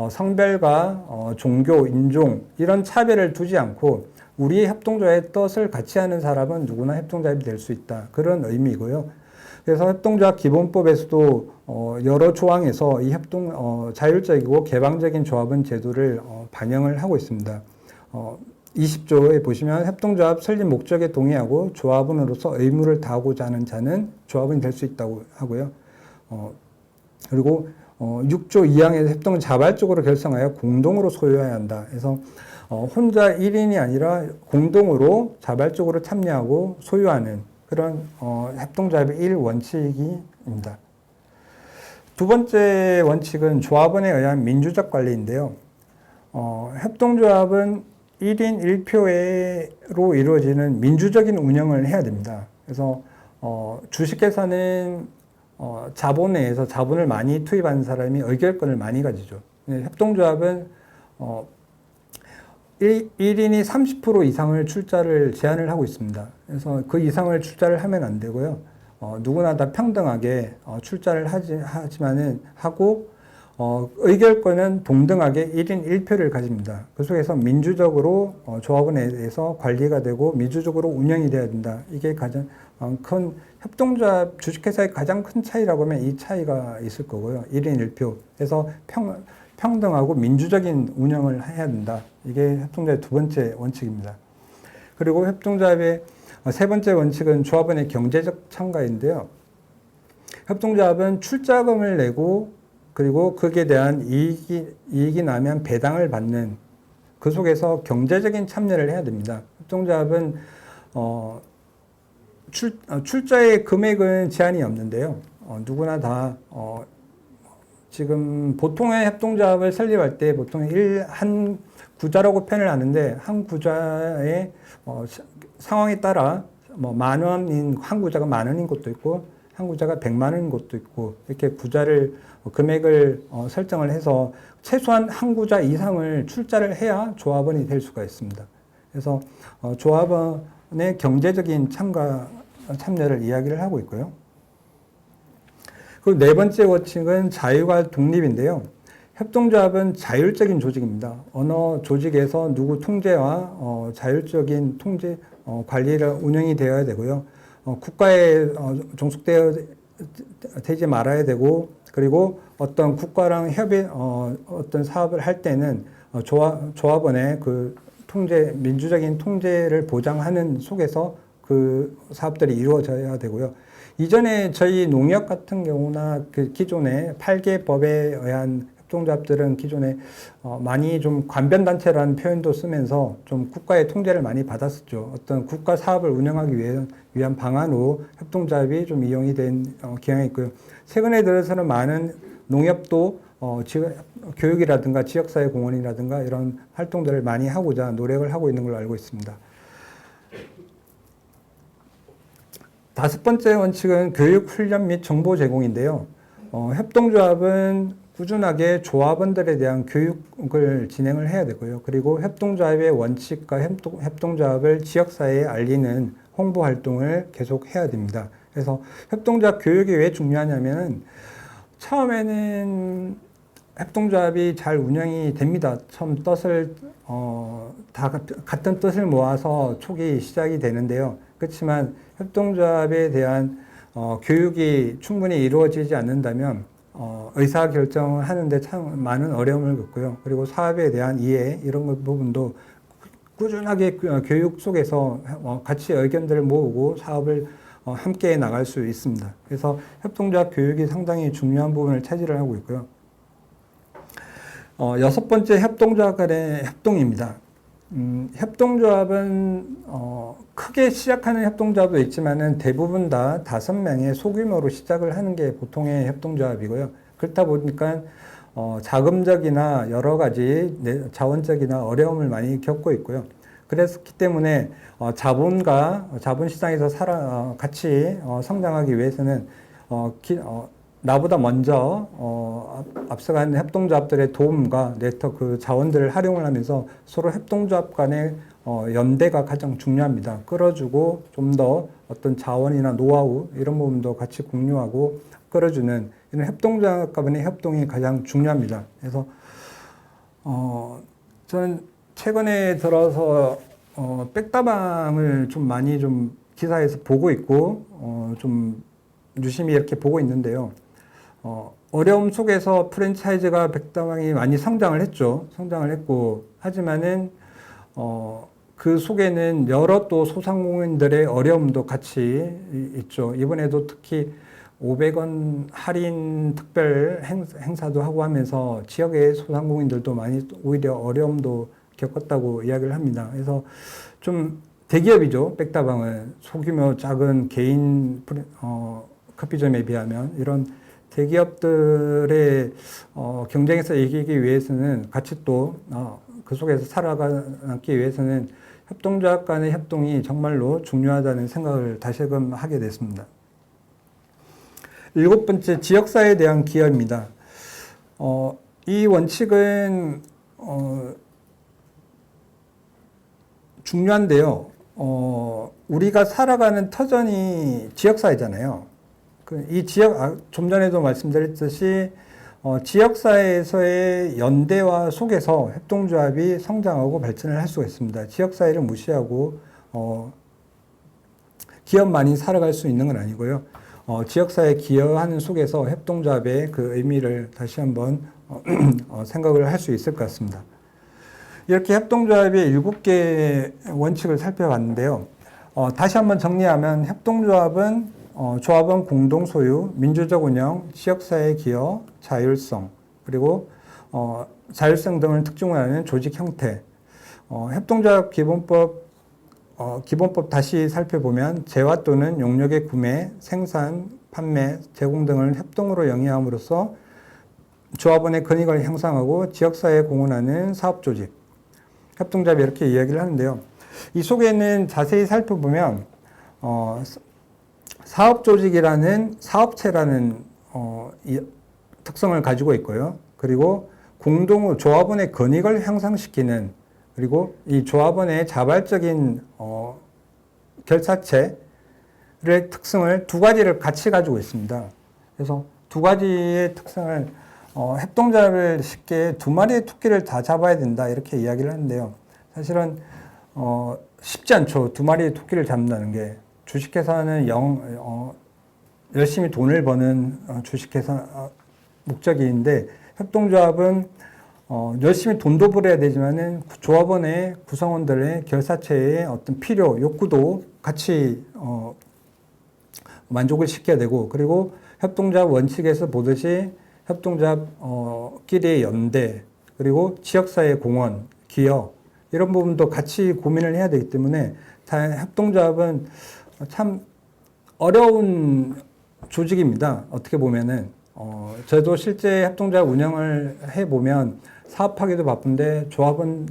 성별과 종교, 인종 이런 차별을 두지 않고 우리의 협동조합의 뜻을 같이 하는 사람은 누구나 협동조합이 될 수 있다. 그런 의미이고요. 그래서 협동조합 기본법에서도 여러 조항에서 이 자율적이고 개방적인 조합원 제도를 반영을 하고 있습니다. 20조에 보시면 협동조합 설립 목적에 동의하고 조합원으로서 의무를 다하고자 하는 자는 조합원이 될 수 있다고 하고요. 그리고 6조 2항에서 협동은 자발적으로 결성하여 공동으로 소유해야 한다. 그래서 혼자 1인이 아니라 공동으로 자발적으로 참여하고 소유하는 그런 협동조합의 1원칙입니다. 두 번째 원칙은 조합원에 의한 민주적 관리인데요. 협동조합은 1인 1표로 이루어지는 민주적인 운영을 해야 됩니다. 그래서 주식회사는 자본회에서 자본을 많이 투입하는 사람이 의결권을 많이 가지죠. 협동조합은 1인이 30% 이상을 출자를 제한을 하고 있습니다. 그래서 그 이상을 출자를 하면 안 되고요. 누구나 다 평등하게 출자를 하지만은 하고 의결권은 동등하게 1인 1표를 가집니다. 그 속에서 민주적으로 조합원에서 관리가 되고 민주적으로 운영이 돼야 된다. 이게 가장 큰 협동조합 주식회사의 가장 큰 차이라고 하면 이 차이가 있을 거고요. 1인 1표. 그래서 평등하고 민주적인 운영을 해야 된다. 이게 협동조합의 두 번째 원칙입니다. 그리고 협동조합의 세 번째 원칙은 조합원의 경제적 참가인데요. 협동조합은 출자금을 내고 그리고 거기에 대한 이익이 나면 배당을 받는 그 속에서 경제적인 참여를 해야 됩니다. 협동조합은 출자의 금액은 제한이 없는데요. 누구나 다 지금 보통의 협동조합을 설립할 때 보통 한 구자라고 표현을 하는데 한 구자의 상황에 따라 뭐 만 원인 한 구자가 만 원인 곳도 있고 한 구자가 100만 원인 곳도 있고 이렇게 구자를 금액을 설정을 해서 최소한 한 구자 이상을 출자를 해야 조합원이 될 수가 있습니다. 그래서 조합원의 경제적인 참여를 이야기를 하고 있고요. 그리고 네 번째 원칙은 자유와 독립인데요. 협동조합은 자율적인 조직입니다. 어느 조직에서 누구 통제와 자율적인 통제 관리를 운영이 되어야 되고요. 국가에 종속되지 말아야 되고 그리고 어떤 국가랑 어떤 사업을 할 때는 조합원의 그 민주적인 통제를 보장하는 속에서 그 사업들이 이루어져야 되고요. 이전에 저희 농협 같은 경우나 그 기존의 8개 법에 의한 협동조합들은 기존에 많이 좀 관변단체라는 표현도 쓰면서 좀 국가의 통제를 많이 받았었죠. 어떤 국가 사업을 운영하기 위한 방안으로 협동조합이 좀 이용이 된 경향이 있고요. 최근에 들어서는 많은 농협도 교육이라든가 지역사회 공헌이라든가 이런 활동들을 많이 하고자 노력을 하고 있는 걸로 알고 있습니다. 다섯 번째 원칙은 교육, 훈련 및 정보 제공인데요. 협동조합은 꾸준하게 조합원들에 대한 교육을 진행을 해야 되고요. 그리고 협동조합의 원칙과 협동조합을 지역사회에 알리는 홍보 활동을 계속 해야 됩니다. 그래서 협동조합 교육이 왜 중요하냐면은 처음에는 협동조합이 잘 운영이 됩니다. 처음 다 같은 뜻을 모아서 초기 시작이 되는데요. 그렇지만 협동조합에 대한 교육이 충분히 이루어지지 않는다면 의사결정을 하는데 참 많은 어려움을 겪고요. 그리고 사업에 대한 이해 이런 부분도 꾸준하게 교육 속에서 같이 의견들을 모으고 사업을 함께 나갈 수 있습니다. 그래서 협동조합 교육이 상당히 중요한 부분을 차지를 하고 있고요. 여섯 번째 협동조합 간의 협동입니다. 협동조합은 크게 시작하는 협동조합도 있지만은 대부분 다 5명의 소규모로 시작을 하는 게 보통의 협동조합이고요. 그렇다 보니까 자금적이나 여러 가지 자원적이나 어려움을 많이 겪고 있고요. 그랬기 때문에 자본시장에서 같이 성장하기 위해서는 나보다 먼저 앞서간 협동조합들의 도움과 네트워크 자원들을 활용을 하면서 서로 협동조합 간의 연대가 가장 중요합니다. 끌어주고 좀 더 어떤 자원이나 노하우 이런 부분도 같이 공유하고 끌어주는 이런 협동조합 간의 협동이 가장 중요합니다. 그래서 저는 최근에 들어서 백다방을 좀 많이 좀 기사에서 보고 있고 좀 유심히 이렇게 보고 있는데요. 어려움 속에서 프랜차이즈가 백다방이 많이 성장을 했죠. 성장을 했고 하지만은 그 속에는 여러 또 소상공인들의 어려움도 같이 있죠. 이번에도 특히 500원 할인 특별 행사도 하고 하면서 지역의 소상공인들도 많이 오히려 어려움도 겪었다고 이야기를 합니다. 그래서 좀 대기업이죠. 백다방은 소규모 작은 개인 커피점에 비하면 이런 대기업들의 경쟁에서 이기기 위해서는 같이 또 그 속에서 살아가기 위해서는 협동조합 간의 협동이 정말로 중요하다는 생각을 다시금 하게 됐습니다. 7번째, 지역사회에 대한 기여입니다. 이 원칙은 중요한데요. 우리가 살아가는 터전이 지역사회잖아요. 이 지역, 좀 전에도 말씀드렸듯이 지역사회에서의 연대와 속에서 협동조합이 성장하고 발전을 할 수가 있습니다. 지역사회를 무시하고 기업만이 살아갈 수 있는 건 아니고요. 지역사회에 기여하는 속에서 협동조합의 그 의미를 다시 한번 생각을 할 수 있을 것 같습니다. 이렇게 협동조합의 7개의 원칙을 살펴봤는데요. 다시 한번 정리하면 협동조합은 조합원 공동소유, 민주적 운영, 지역사회 기여, 자율성, 그리고 자율성 등을 특징으로 하는 조직 형태. 협동조합 기본법 다시 살펴보면 재화 또는 용역의 구매, 생산, 판매, 제공 등을 협동으로 영위함으로써 조합원의 권익을 향상하고 지역사회에 공헌하는 사업조직. 협동조합이 이렇게 이야기를 하는데요. 이 속에는 자세히 살펴보면 사업조직이라는 사업체라는 특성을 가지고 있고요. 그리고 공동으로 조합원의 권익을 향상시키는, 그리고 이 조합원의 자발적인 결사체의 특성을 두 가지를 같이 가지고 있습니다. 그래서 두 가지의 특성을 협동조합을 쉽게 두 마리의 토끼를 다 잡아야 된다 이렇게 이야기를 하는데요. 사실은 쉽지 않죠. 두 마리의 토끼를 잡는다는 게. 주식회사는 열심히 돈을 버는 주식회사 목적인데, 협동조합은 열심히 돈도 벌어야 되지만은 조합원의 구성원들의 결사체의 어떤 필요, 욕구도 같이 만족을 시켜야 되고, 그리고 협동조합 원칙에서 보듯이 협동조합끼리의 연대, 그리고 지역사회 공헌, 기여, 이런 부분도 같이 고민을 해야 되기 때문에 협동조합은 참 어려운 조직입니다. 어떻게 보면은 저도 실제 협동조합 운영을 해보면 사업하기도 바쁜데, 조합은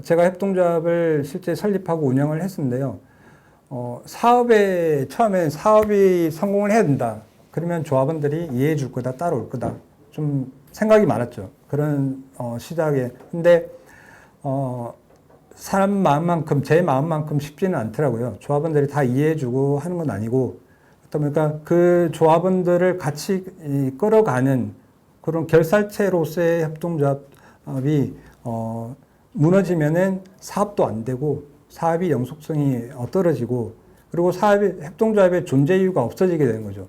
제가 협동조합을 실제 설립하고 운영을 했었는데요. 처음에 사업이 성공을 해야 된다. 그러면 조합원들이 이해해 줄 거다, 따라올 거다. 좀 생각이 많았죠. 그런 시작에. 근데 사람 마음만큼, 제 마음만큼 쉽지는 않더라고요. 조합원들이 다 이해해주고 하는 건 아니고, 그러니까 그 조합원들을 같이 끌어가는 그런 결사체로서의 협동조합이 무너지면은 사업도 안 되고, 사업이 영속성이 떨어지고, 그리고 협동조합의 존재 이유가 없어지게 되는 거죠.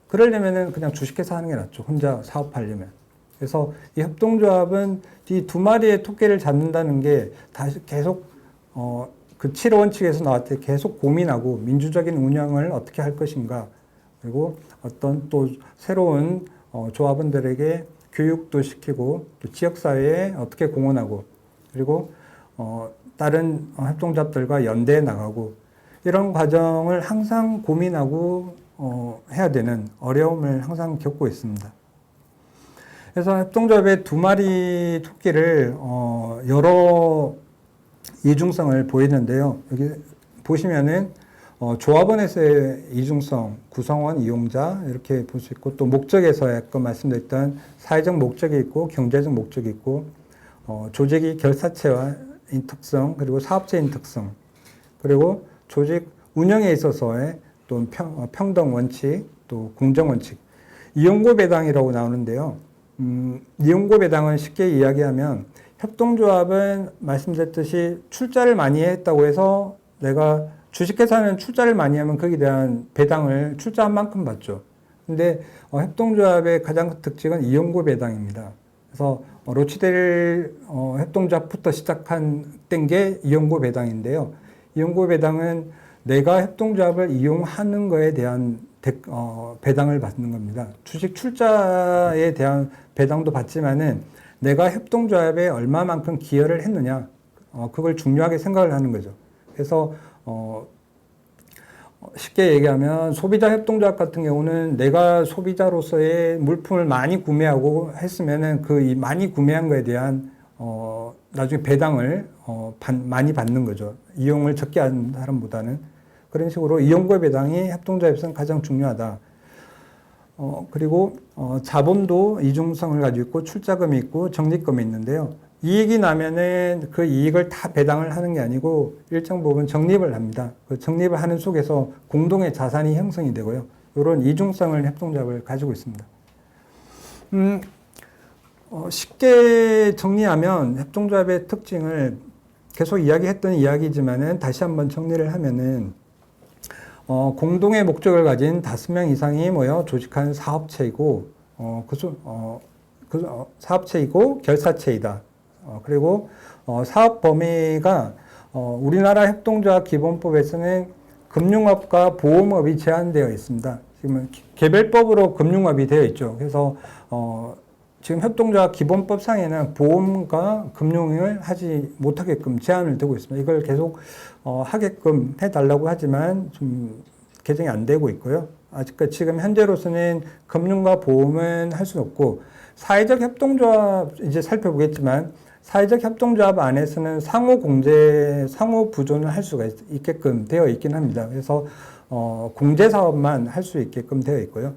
그러려면은 그냥 주식회사 하는 게 낫죠. 혼자 사업하려면. 그래서 이 협동조합은 이 두 마리의 토끼를 잡는다는 게 다시 계속 그 7호 원칙에서 나왔듯이 계속 고민하고 민주적인 운영을 어떻게 할 것인가, 그리고 어떤 또 새로운 조합원들에게 교육도 시키고 또 지역사회에 어떻게 공헌하고, 그리고 다른 협동조합들과 연대해 나가고, 이런 과정을 항상 고민하고 해야 되는 어려움을 항상 겪고 있습니다. 그래서 협동조합의 두 마리 토끼를 여러 이중성을 보이는데요. 여기 보시면은 조합원에서의 이중성, 구성원, 이용자 이렇게 볼 수 있고, 또 목적에서 아까 말씀드렸던 사회적 목적이 있고 경제적 목적이 있고, 조직이 결사체화인 특성, 그리고 사업체인 특성, 그리고 조직 운영에 있어서의 또 평등 원칙, 또 공정 원칙, 이용고 배당이라고 나오는데요. 이용고 배당은 쉽게 이야기하면 협동조합은 말씀드렸듯이 출자를 많이 했다고 해서 내가 주식회사는 출자를 많이 하면 거기에 대한 배당을 출자한 만큼 받죠. 근데 협동조합의 가장 큰 특징은 이용고 배당입니다. 그래서 로치델 협동조합부터 시작한 게 이용고 배당인데요. 이용고 배당은 내가 협동조합을 이용하는 거에 대한 배당을 받는 겁니다. 주식 출자에 대한 배당도 받지만은 내가 협동조합에 얼마만큼 기여를 했느냐, 그걸 중요하게 생각을 하는 거죠. 그래서 쉽게 얘기하면 소비자 협동조합 같은 경우는 내가 소비자로서의 물품을 많이 구매하고 했으면은 그 많이 구매한 거에 대한 나중에 배당을 많이 받는 거죠. 이용을 적게 하는 사람보다는. 그런 식으로 이용과 배당이 협동조합에서는 가장 중요하다. 그리고 자본도 이중성을 가지고 있고 출자금이 있고 적립금이 있는데요. 이익이 나면은 그 이익을 다 배당을 하는 게 아니고 일정 부분 적립을 합니다. 그 적립을 하는 속에서 공동의 자산이 형성이 되고요. 이런 이중성을 협동조합을 가지고 있습니다. 쉽게 정리하면 협동조합의 특징을 계속 이야기했던 이야기지만은 다시 한번 정리를 하면은 공동의 목적을 가진 5명 이상이 모여 조직한 사업체이고 사업체이고 결사체이다. 그리고 사업 범위가 우리나라 협동조합 기본법에서는 금융업과 보험업이 제한되어 있습니다. 지금 개별법으로 금융업이 되어 있죠. 그래서 지금 협동조합 기본법상에는 보험과 금융을 하지 못하게끔 제한을 두고 있습니다. 이걸 계속 하게끔 해달라고 하지만 좀 개정이 안 되고 있고요. 아직까지 지금 현재로서는 금융과 보험은 할 수 없고 사회적 협동조합 이제 살펴보겠지만 사회적 협동조합 안에서는 상호 공제, 상호 부존을 할 수가 있게끔 되어 있긴 합니다. 그래서 공제 사업만 할 수 있게끔 되어 있고요.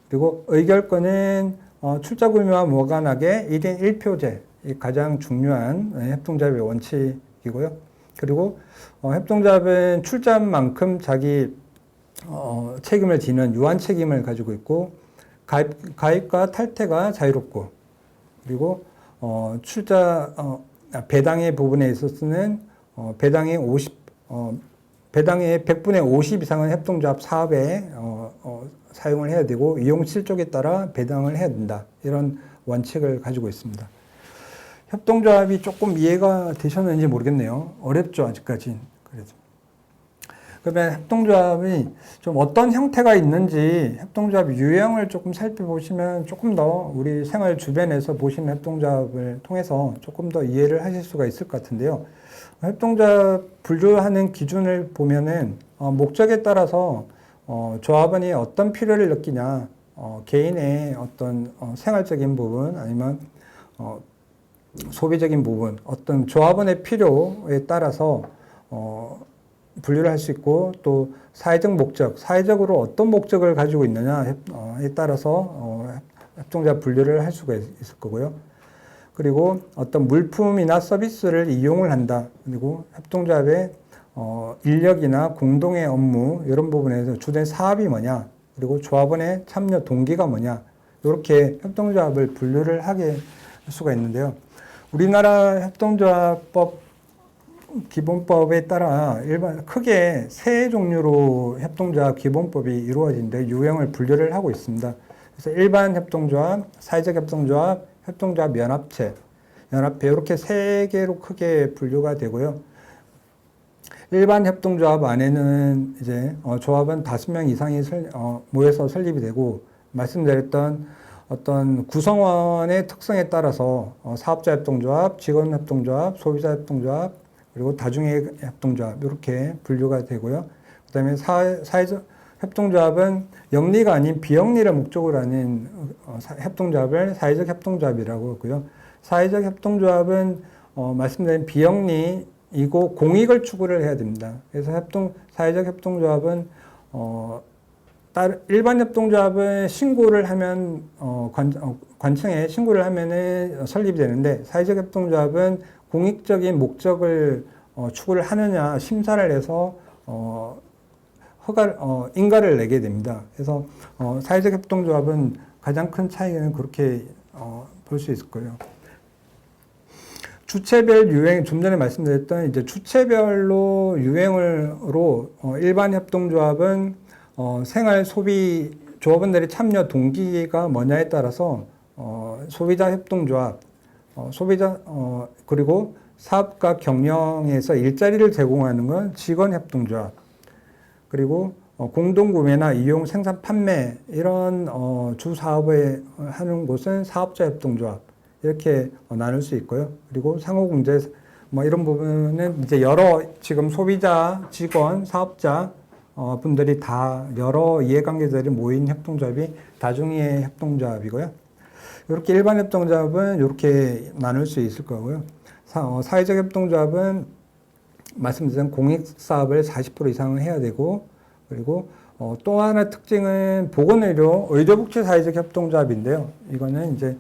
그리고 의결권은 출자 구매와 무관하게 1인 1표제, 이 가장 중요한 협동조합의 원칙이고요. 그리고 협동조합은 출자만큼 자기 책임을 지는 유한 책임을 가지고 있고 가입과 탈퇴가 자유롭고 그리고 배당의 부분에 있어서는 배당의 100분의 50 이상은 협동조합 사업에 사용을 해야 되고 이용 실적에 따라 배당을 해야 된다. 이런 원칙을 가지고 있습니다. 협동조합이 조금 이해가 되셨는지 모르겠네요. 어렵죠, 아직까지. 그래서. 그러면 협동조합이 좀 어떤 형태가 있는지 협동조합 유형을 조금 살펴보시면 조금 더 우리 생활 주변에서 보시는 협동조합을 통해서 조금 더 이해를 하실 수가 있을 것 같은데요. 협동조합 분류하는 기준을 보면은 목적에 따라서 조합원이 어떤 필요를 느끼냐, 개인의 어떤 생활적인 부분 아니면 소비적인 부분, 어떤 조합원의 필요에 따라서 분류를 할 수 있고 또 사회적 목적, 사회적으로 어떤 목적을 가지고 있느냐에 따라서 협동조합 분류를 할 수가 있을 거고요. 그리고 어떤 물품이나 서비스를 이용을 한다. 그리고 협동조합의 인력이나 공동의 업무 이런 부분에서 주된 사업이 뭐냐. 그리고 조합원의 참여 동기가 뭐냐. 이렇게 협동조합을 분류를 하게 할 수가 있는데요. 우리나라 협동조합법 기본법에 따라 크게 세 종류로 협동조합 기본법이 이루어진데 유형을 분류를 하고 있습니다. 그래서 일반 협동조합, 사회적 협동조합, 협동조합 연합회 이렇게 세 개로 크게 분류가 되고요. 일반 협동조합 안에는 이제 조합은 5명 이상이 모여서 설립이 되고 말씀드렸던 어떤 구성원의 특성에 따라서 사업자 협동조합, 직원 협동조합, 소비자 협동조합 그리고 다중의 협동조합 이렇게 분류가 되고요. 그다음에 사회적 협동조합은 영리가 아닌 비영리를 목적으로 하는 협동조합을 사회적 협동조합이라고 하고요. 사회적 협동조합은 말씀드린 비영리이고 공익을 추구를 해야 됩니다. 그래서 사회적 협동조합은 일반 협동조합은 신고를 하면 관청에 신고를 하면은 설립이 되는데 사회적 협동조합은 공익적인 목적을 추구를 하느냐 심사를 해서 인가를 내게 됩니다. 그래서 사회적 협동조합은 가장 큰 차이는 그렇게 볼 수 있을 거예요. 주체별 유행, 좀 전에 말씀드렸던 이제 주체별로 유행으로 일반 협동조합은 생활 소비 조합원들의 참여 동기가 뭐냐에 따라서 소비자 협동조합, 그리고 사업과 경영에서 일자리를 제공하는 건 직원 협동조합, 그리고 공동구매나 이용, 생산, 판매 이런 주 사업을 하는 곳은 사업자 협동조합 이렇게 나눌 수 있고요. 그리고 상호공제 뭐 이런 부분은 이제 여러 지금 소비자, 직원, 사업자 분들이 다 여러 이해관계자들이 모인 협동조합이 다중이해 협동조합이고요. 이렇게 일반 협동조합은 이렇게 나눌 수 있을 거고요. 사회적 협동조합은 말씀드린 공익사업을 40% 이상은 해야 되고, 그리고 또 하나 특징은 보건의료, 의료복지사회적 협동조합인데요. 이거는 이제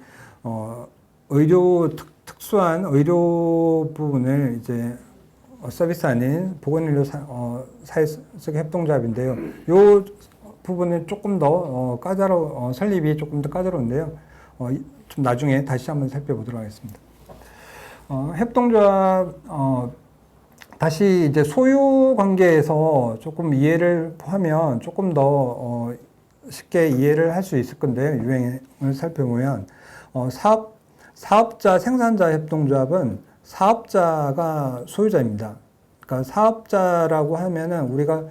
특수한 의료 부분을 이제 서비스하는 보건의료 사회적 협동조합인데요. 이 부분은 조금 더 설립이 조금 더 까다로운데요. 좀 나중에 다시 한번 살펴보도록 하겠습니다. 협동조합 다시 이제 소유 관계에서 조금 이해를 하면 조금 더 쉽게 이해를 할 수 있을 건데요. 유형을 살펴보면 사업자 생산자 협동조합은 사업자가 소유자입니다. 그러니까 사업자라고 하면은 우리가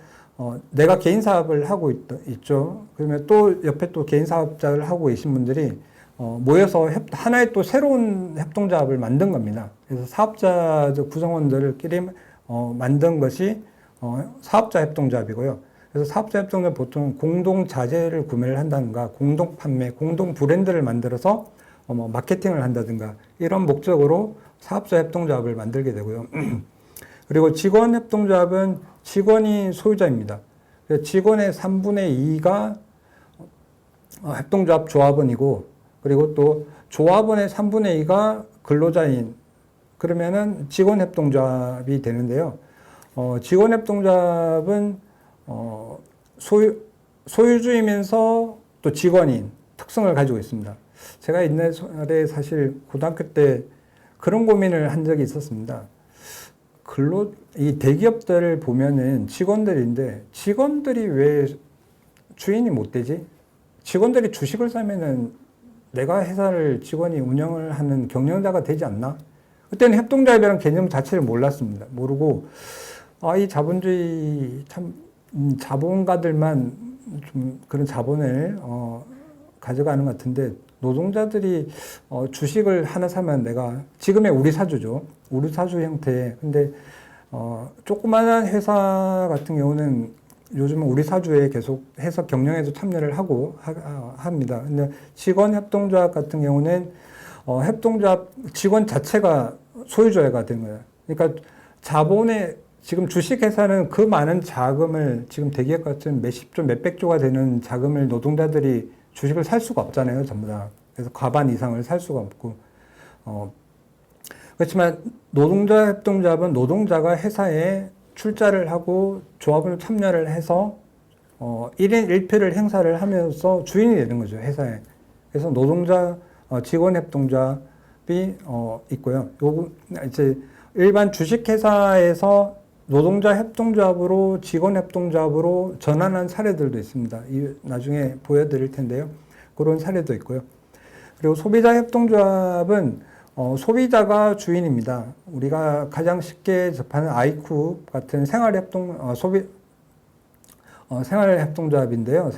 내가 개인 사업을 하고 있죠. 그러면 또 옆에 또 개인 사업자를 하고 계신 분들이 모여서 하나의 또 새로운 협동조합을 만든 겁니다. 그래서 사업자 구성원들끼리 만든 것이 사업자 협동조합이고요. 그래서 사업자 협동조합 보통 공동 자재를 구매를 한다든가 공동 판매, 공동 브랜드를 만들어서 마케팅을 한다든가 이런 목적으로 사업자 협동조합을 만들게 되고요. 그리고 직원 협동조합은 직원이 소유자입니다. 직원의 3분의 2가 협동조합 조합원이고, 그리고 또 조합원의 3분의 2가 근로자인, 그러면은 직원협동조합이 되는데요. 직원협동조합은 소유주이면서 또 직원인 특성을 가지고 있습니다. 제가 옛날에 사실 고등학교 때 그런 고민을 한 적이 있었습니다. 이 대기업들을 보면은 직원들인데 직원들이 왜 주인이 못 되지? 직원들이 주식을 사면은 내가 회사를 직원이 운영을 하는 경영자가 되지 않나? 그때는 협동조합이라는 개념 자체를 몰랐습니다. 모르고, 이 자본주의 참, 자본가들만 좀 그런 자본을, 가져가는 것 같은데, 노동자들이, 주식을 하나 사면 내가, 지금의 우리 사주죠. 우리 사주 형태. 근데, 조그마한 회사 같은 경우는 요즘은 우리 사주에 계속 해서 경영에도 참여를 하고 합니다. 근데 직원 협동조합 같은 경우는 협동조합 직원 자체가 소유주가 되는 거예요. 그러니까 자본의 지금 주식회사는 그 많은 자금을 지금 대기업 같은 몇십조, 몇백조가 되는 자금을 노동자들이 주식을 살 수가 없잖아요, 전부 다. 그래서 과반 이상을 살 수가 없고. 그렇지만 노동자 협동조합은 노동자가 회사에 출자를 하고 조합을 참여를 해서 1인 1표를 행사를 하면서 주인이 되는 거죠, 회사에. 그래서 노동자 직원 협동조합이 있고요. 요거 이제 일반 주식회사에서 노동자 협동조합으로 직원 협동조합으로 전환한 사례들도 있습니다. 나중에 보여드릴 텐데요. 그런 사례도 있고요. 그리고 소비자 협동조합은 소비자가 주인입니다. 우리가 가장 쉽게 접하는 아이쿱 같은 생활협동조합인데요.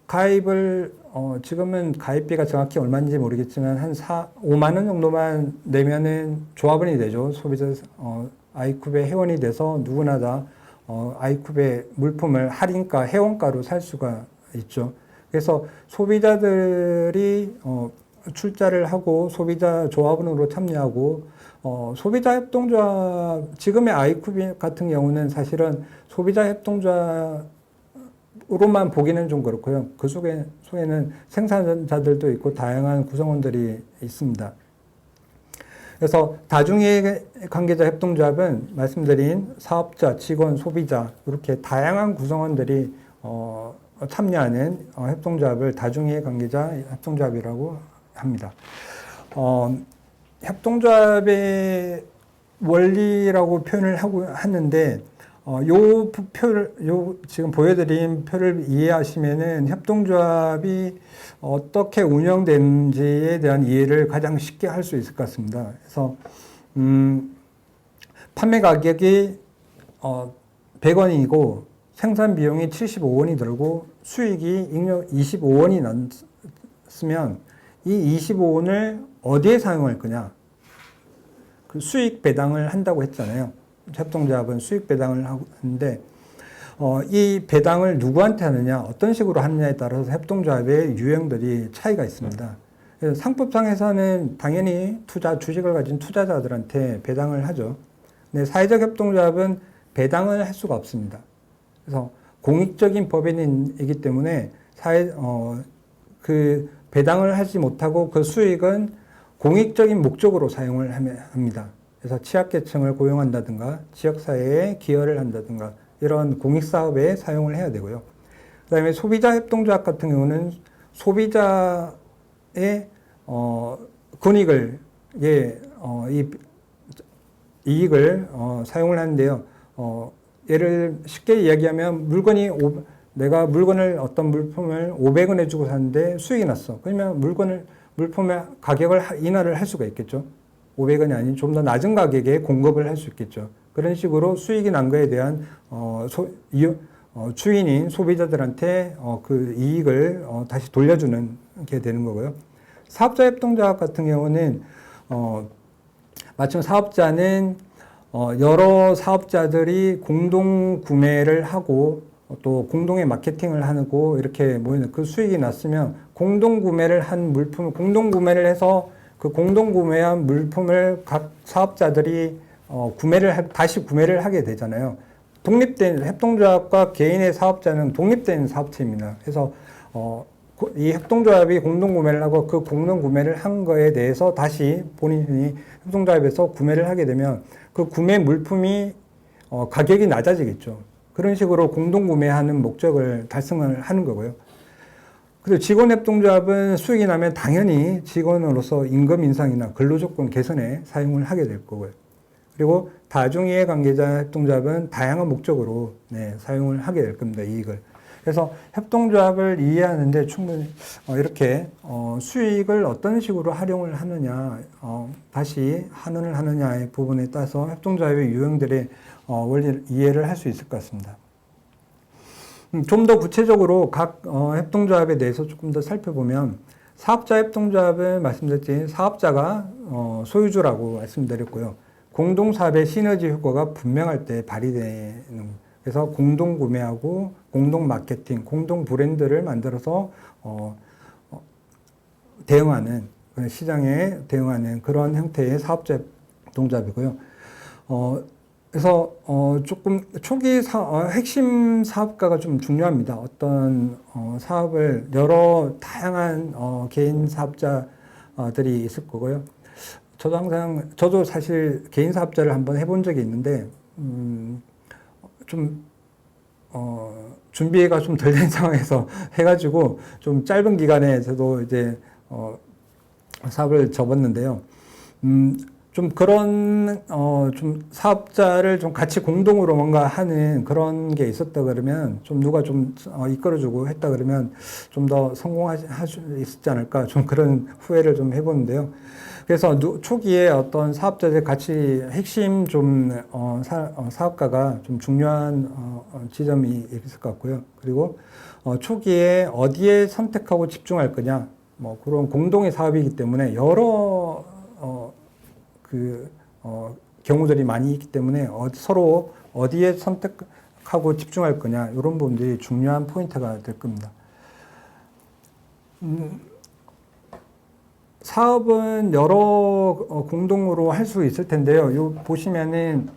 가입을, 지금은 가입비가 정확히 얼마인지 모르겠지만, 한 5만 원 정도만 내면은 조합원이 되죠. 소비자, 아이쿱의 회원이 돼서 누구나 다, 아이쿱의 물품을 할인가, 회원가로 살 수가 있죠. 그래서 소비자들이, 출자를 하고 소비자 조합원으로 참여하고 소비자 협동조합 지금의 아이쿱 같은 경우는 사실은 소비자 협동조합으로만 보기는 좀 그렇고요. 그 속에는 생산자들도 있고 다양한 구성원들이 있습니다. 그래서 다중이해 관계자 협동조합은 말씀드린 사업자, 직원, 소비자 이렇게 다양한 구성원들이 참여하는 협동조합을 다중이해 관계자 협동조합이라고 합니다. 협동조합의 원리라고 표현을 하는데, 지금 보여드린 표를 이해하시면은 협동조합이 어떻게 운영되는지에 대한 이해를 가장 쉽게 할 수 있을 것 같습니다. 그래서, 판매 가격이, 100원이고 생산 비용이 75원이 들고 수익이 25원이 났으면 이 25원을 어디에 사용할 거냐? 그 수익 배당을 한다고 했잖아요. 협동조합은 수익 배당을 하는데 이 배당을 누구한테 하느냐, 어떤 식으로 하느냐에 따라서 협동조합의 유형들이 차이가 있습니다. 그래서 상법상에서는 당연히 주식을 가진 투자자들한테 배당을 하죠. 근데 사회적 협동조합은 배당을 할 수가 없습니다. 그래서 공익적인 법인이기 때문에 그 배당을 하지 못하고 그 수익은 공익적인 목적으로 사용을 합니다. 그래서 취약계층을 고용한다든가 지역사회에 기여를 한다든가 이런 공익사업에 사용을 해야 되고요. 그 다음에 소비자협동조합 같은 경우는 소비자의 권익을, 이 이익을 사용을 하는데요. 예를 쉽게 이야기하면 내가 어떤 물품을 500원에 주고 샀는데 수익이 났어. 그러면 물품의 가격을 인하를 할 수가 있겠죠. 500원이 아닌 좀 더 낮은 가격에 공급을 할 수 있겠죠. 그런 식으로 수익이 난 거에 대한 주인인 소비자들한테 그 이익을 다시 돌려주는 게 되는 거고요. 사업자협동조합 같은 경우는 마침 사업자는 여러 사업자들이 공동 구매를 하고 또 공동의 마케팅을 하고 이렇게 모이는 그 수익이 났으면 공동 구매를 해서 그 공동 구매한 물품을 각 사업자들이 다시 구매를 하게 되잖아요. 독립된 협동조합과 개인의 사업자는 독립된 사업체입니다. 그래서 이 협동조합이 공동 구매를 하고 그 공동 구매를 한 거에 대해서 다시 본인이 협동조합에서 구매를 하게 되면 그 구매 물품이 가격이 낮아지겠죠. 그런 식으로 공동 구매하는 목적을 달성을 하는 거고요. 그리고 직원협동조합은 수익이 나면 당연히 직원으로서 임금 인상이나 근로조건 개선에 사용을 하게 될 거고요. 그리고 다중이해관계자 협동조합은 다양한 목적으로 사용을 하게 될 겁니다. 이익을. 그래서 협동조합을 이해하는데 충분히 이렇게 수익을 어떤 식으로 활용을 하느냐, 다시 환원을 하느냐의 부분에 따라서 협동조합의 유형들의 원리를 이해를 할 수 있을 것 같습니다. 좀 더 구체적으로 각 협동조합에 대해서 조금 더 살펴보면 사업자 협동조합은 말씀드렸지 사업자가 소유주라고 말씀드렸고요. 공동사업의 시너지 효과가 분명할 때 발휘되는, 그래서 공동 구매하고 공동 마케팅, 공동 브랜드를 만들어서 대응하는, 시장에 대응하는 그런 형태의 사업자 협동조합이고요. 그래서 조금 초기 핵심 사업가가 좀 중요합니다. 어떤 사업을 여러 다양한 개인 사업자들이 있을 거고요. 저도 사실 개인 사업자를 한번 해본 적이 있는데 좀 준비가 좀 덜 된 상황에서 해가지고 좀 짧은 기간에 저도 이제 사업을 접었는데요. 좀 그런 좀 사업자를 좀 같이 공동으로 뭔가 하는 그런 게 있었다 그러면 좀 누가 좀 이끌어주고 했다 그러면 좀 더 성공할 수 있지 않을까, 좀 그런 후회를 좀 해보는데요. 그래서 초기에 어떤 사업자들 같이 핵심 좀 사업가가 좀 중요한 지점이 있을 것 같고요. 그리고 초기에 어디에 선택하고 집중할 거냐, 뭐 그런 공동의 사업이기 때문에 여러 경우들이 많이 있기 때문에 서로 어디에 선택하고 집중할 거냐, 이런 부분들이 중요한 포인트가 될 겁니다. 사업은 여러 공동으로 할 수 있을 텐데요. 요 보시면은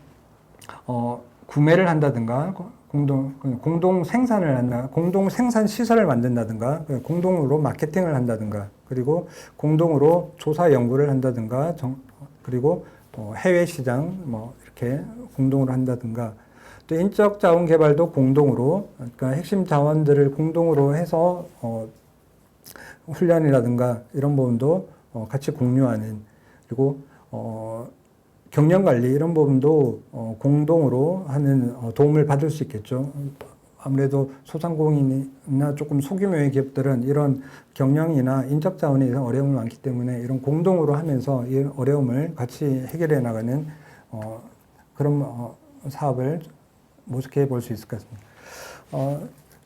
구매를 한다든가 공동 생산을 한다, 공동 생산 시설을 만든다든가, 공동으로 마케팅을 한다든가, 그리고 공동으로 조사 연구를 한다든가, 그리고 해외 시장 뭐 이렇게 공동으로 한다든가, 또 인적 자원 개발도 공동으로, 그러니까 핵심 자원들을 공동으로 해서 훈련이라든가 이런 부분도 같이 공유하는, 그리고 경영 관리 이런 부분도 공동으로 하는 도움을 받을 수 있겠죠. 아무래도 소상공인이나 조금 소규모의 기업들은 이런 경영이나 인적 자원에 대해서 어려움이 많기 때문에 이런 공동으로 하면서 이 어려움을 같이 해결해 나가는 그런 사업을 모색해 볼 수 있을 것 같습니다.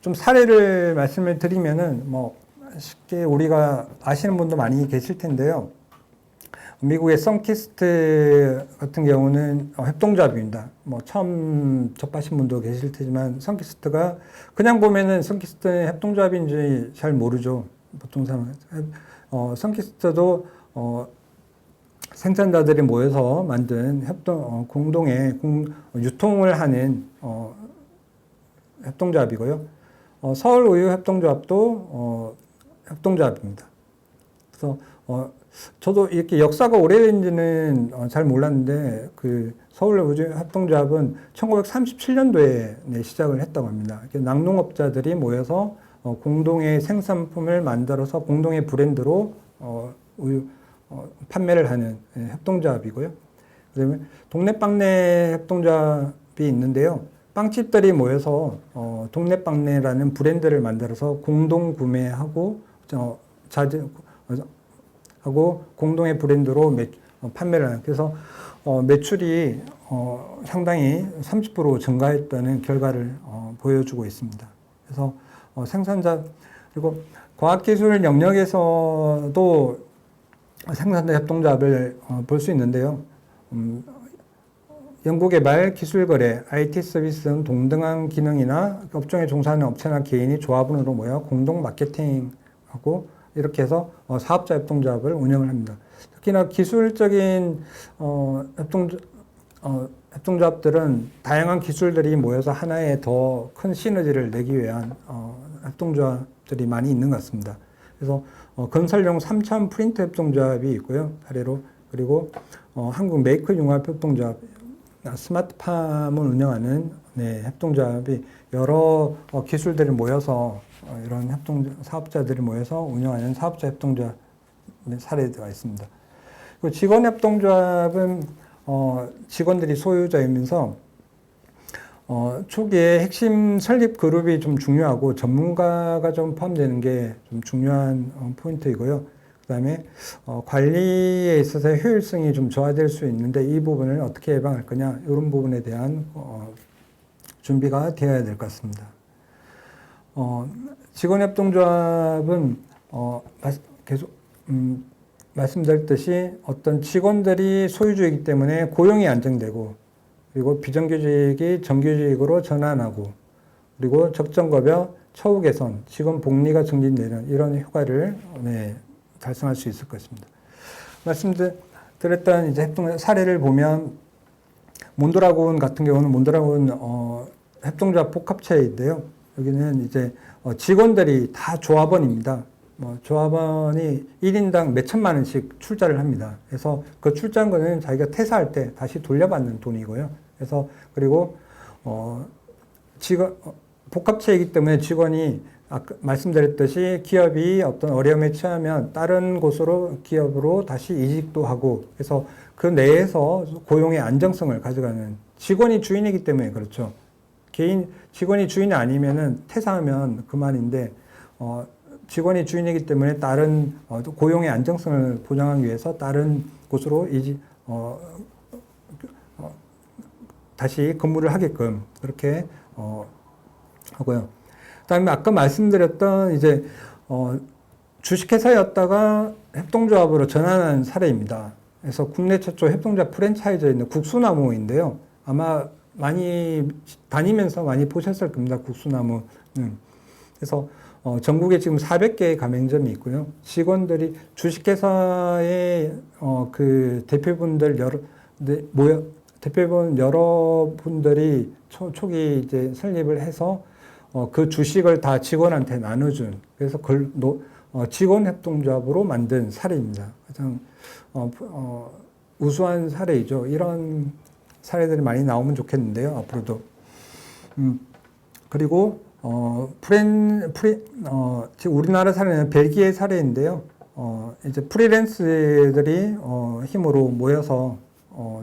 좀 사례를 말씀을 드리면은 뭐 쉽게 우리가 아시는 분도 많이 계실 텐데요. 미국의 선키스트 같은 경우는 협동조합입니다. 뭐 처음 접하신 분도 계실 테지만 선키스트가 그냥 보면은 선키스트는 협동조합인지 잘 모르죠. 보통 사람 선키스트도 생산자들이 모여서 만든 공동의 유통을 하는 협동조합이고요. 서울우유협동조합도 협동조합입니다. 그래서 저도 이렇게 역사가 오래된지는 잘 몰랐는데 그 서울우유협동조합은 1937년도에 시작을 했다고 합니다. 낙농업자들이 모여서 공동의 생산품을 만들어서 공동의 브랜드로 우유 판매를 하는 협동조합이고요. 그다음에 동네빵네 협동조합이 있는데요. 빵집들이 모여서 동네빵네라는 브랜드를 만들어서 공동 구매하고 하고 공동의 브랜드로 판매를 하는. 그래서 매출이 상당히 30% 증가했다는 결과를 보여주고 있습니다. 그래서 생산자 그리고 과학기술 영역에서도 생산자 협동조합을 볼 수 있는데요. 연구개발, 기술거래, IT 서비스 등 동등한 기능이나 업종에 종사하는 업체나 개인이 조합원으로 모여 공동 마케팅하고 이렇게 해서 사업자 협동조합을 운영을 합니다. 특히나 기술적인 협동조합들은 다양한 기술들이 모여서 하나의 더 큰 시너지를 내기 위한 협동조합들이 많이 있는 것 같습니다. 그래서 건설용 3천 프린트 협동조합이 있고요. 사례로. 그리고 한국 메이커 융합 협동조합, 스마트팜을 운영하는 협동조합이 여러 기술들이 모여서 이런 사업자들이 모여서 운영하는 사업자 협동조합 사례가 있습니다. 그리고 직원 협동조합은 직원들이 소유자이면서 초기에 핵심 설립 그룹이 좀 중요하고 전문가가 좀 포함되는 게 좀 중요한 포인트이고요. 그 다음에 관리에 있어서 효율성이 좀 저하될 수 있는데 이 부분을 어떻게 예방할 거냐 이런 부분에 대한 준비가 되어야 될 것 같습니다. 직원협동조합은 계속 말씀드렸듯이 어떤 직원들이 소유주이기 때문에 고용이 안정되고 그리고 비정규직이 정규직으로 전환하고 그리고 적정급여, 처우 개선, 직원 복리가 증진되는 이런 효과를 달성할 수 있을 것입니다. 말씀드렸던 이제 협동 사례를 보면 몬드라곤 같은 경우는 몬드라곤 협동조합 복합체인데요. 여기는 이제 직원들이 다 조합원입니다. 조합원이 1인당 몇 천만 원씩 출자를 합니다. 그래서 그 출자한 자기가 퇴사할 때 다시 돌려받는 돈이고요. 그래서 그리고 복합체이기 때문에 직원이 아까 말씀드렸듯이 기업이 어떤 어려움에 처하면 다른 곳으로 기업으로 다시 이직도 하고 그래서 그 내에서 고용의 안정성을 가져가는 직원이 주인이기 때문에 그렇죠. 직원이 주인이 아니면은 퇴사하면 그만인데 직원이 주인이기 때문에 다른 고용의 안정성을 보장하기 위해서 다른 곳으로 다시 근무를 하게끔 그렇게 하고요. 그다음에 아까 말씀드렸던 이제 주식회사였다가 협동조합으로 전환한 사례입니다. 그래서 국내 최초 협동조합 프랜차이즈인 국수나무인데요. 아마 많이 다니면서 많이 보셨을 겁니다. 국수나무는. 그래서 전국에 지금 400개의 가맹점이 있고요. 직원들이 주식회사의 그 대표분 여러분들이 초기 이제 설립을 해서 그 주식을 다 직원한테 나눠준 그래서 직원 협동조합으로 만든 사례입니다. 가장 우수한 사례이죠. 이런 사례들이 많이 나오면 좋겠는데요. 앞으로도. 그리고 지금 우리나라 사례는 벨기에 사례인데요. 이제 프리랜스들이 힘으로 모여서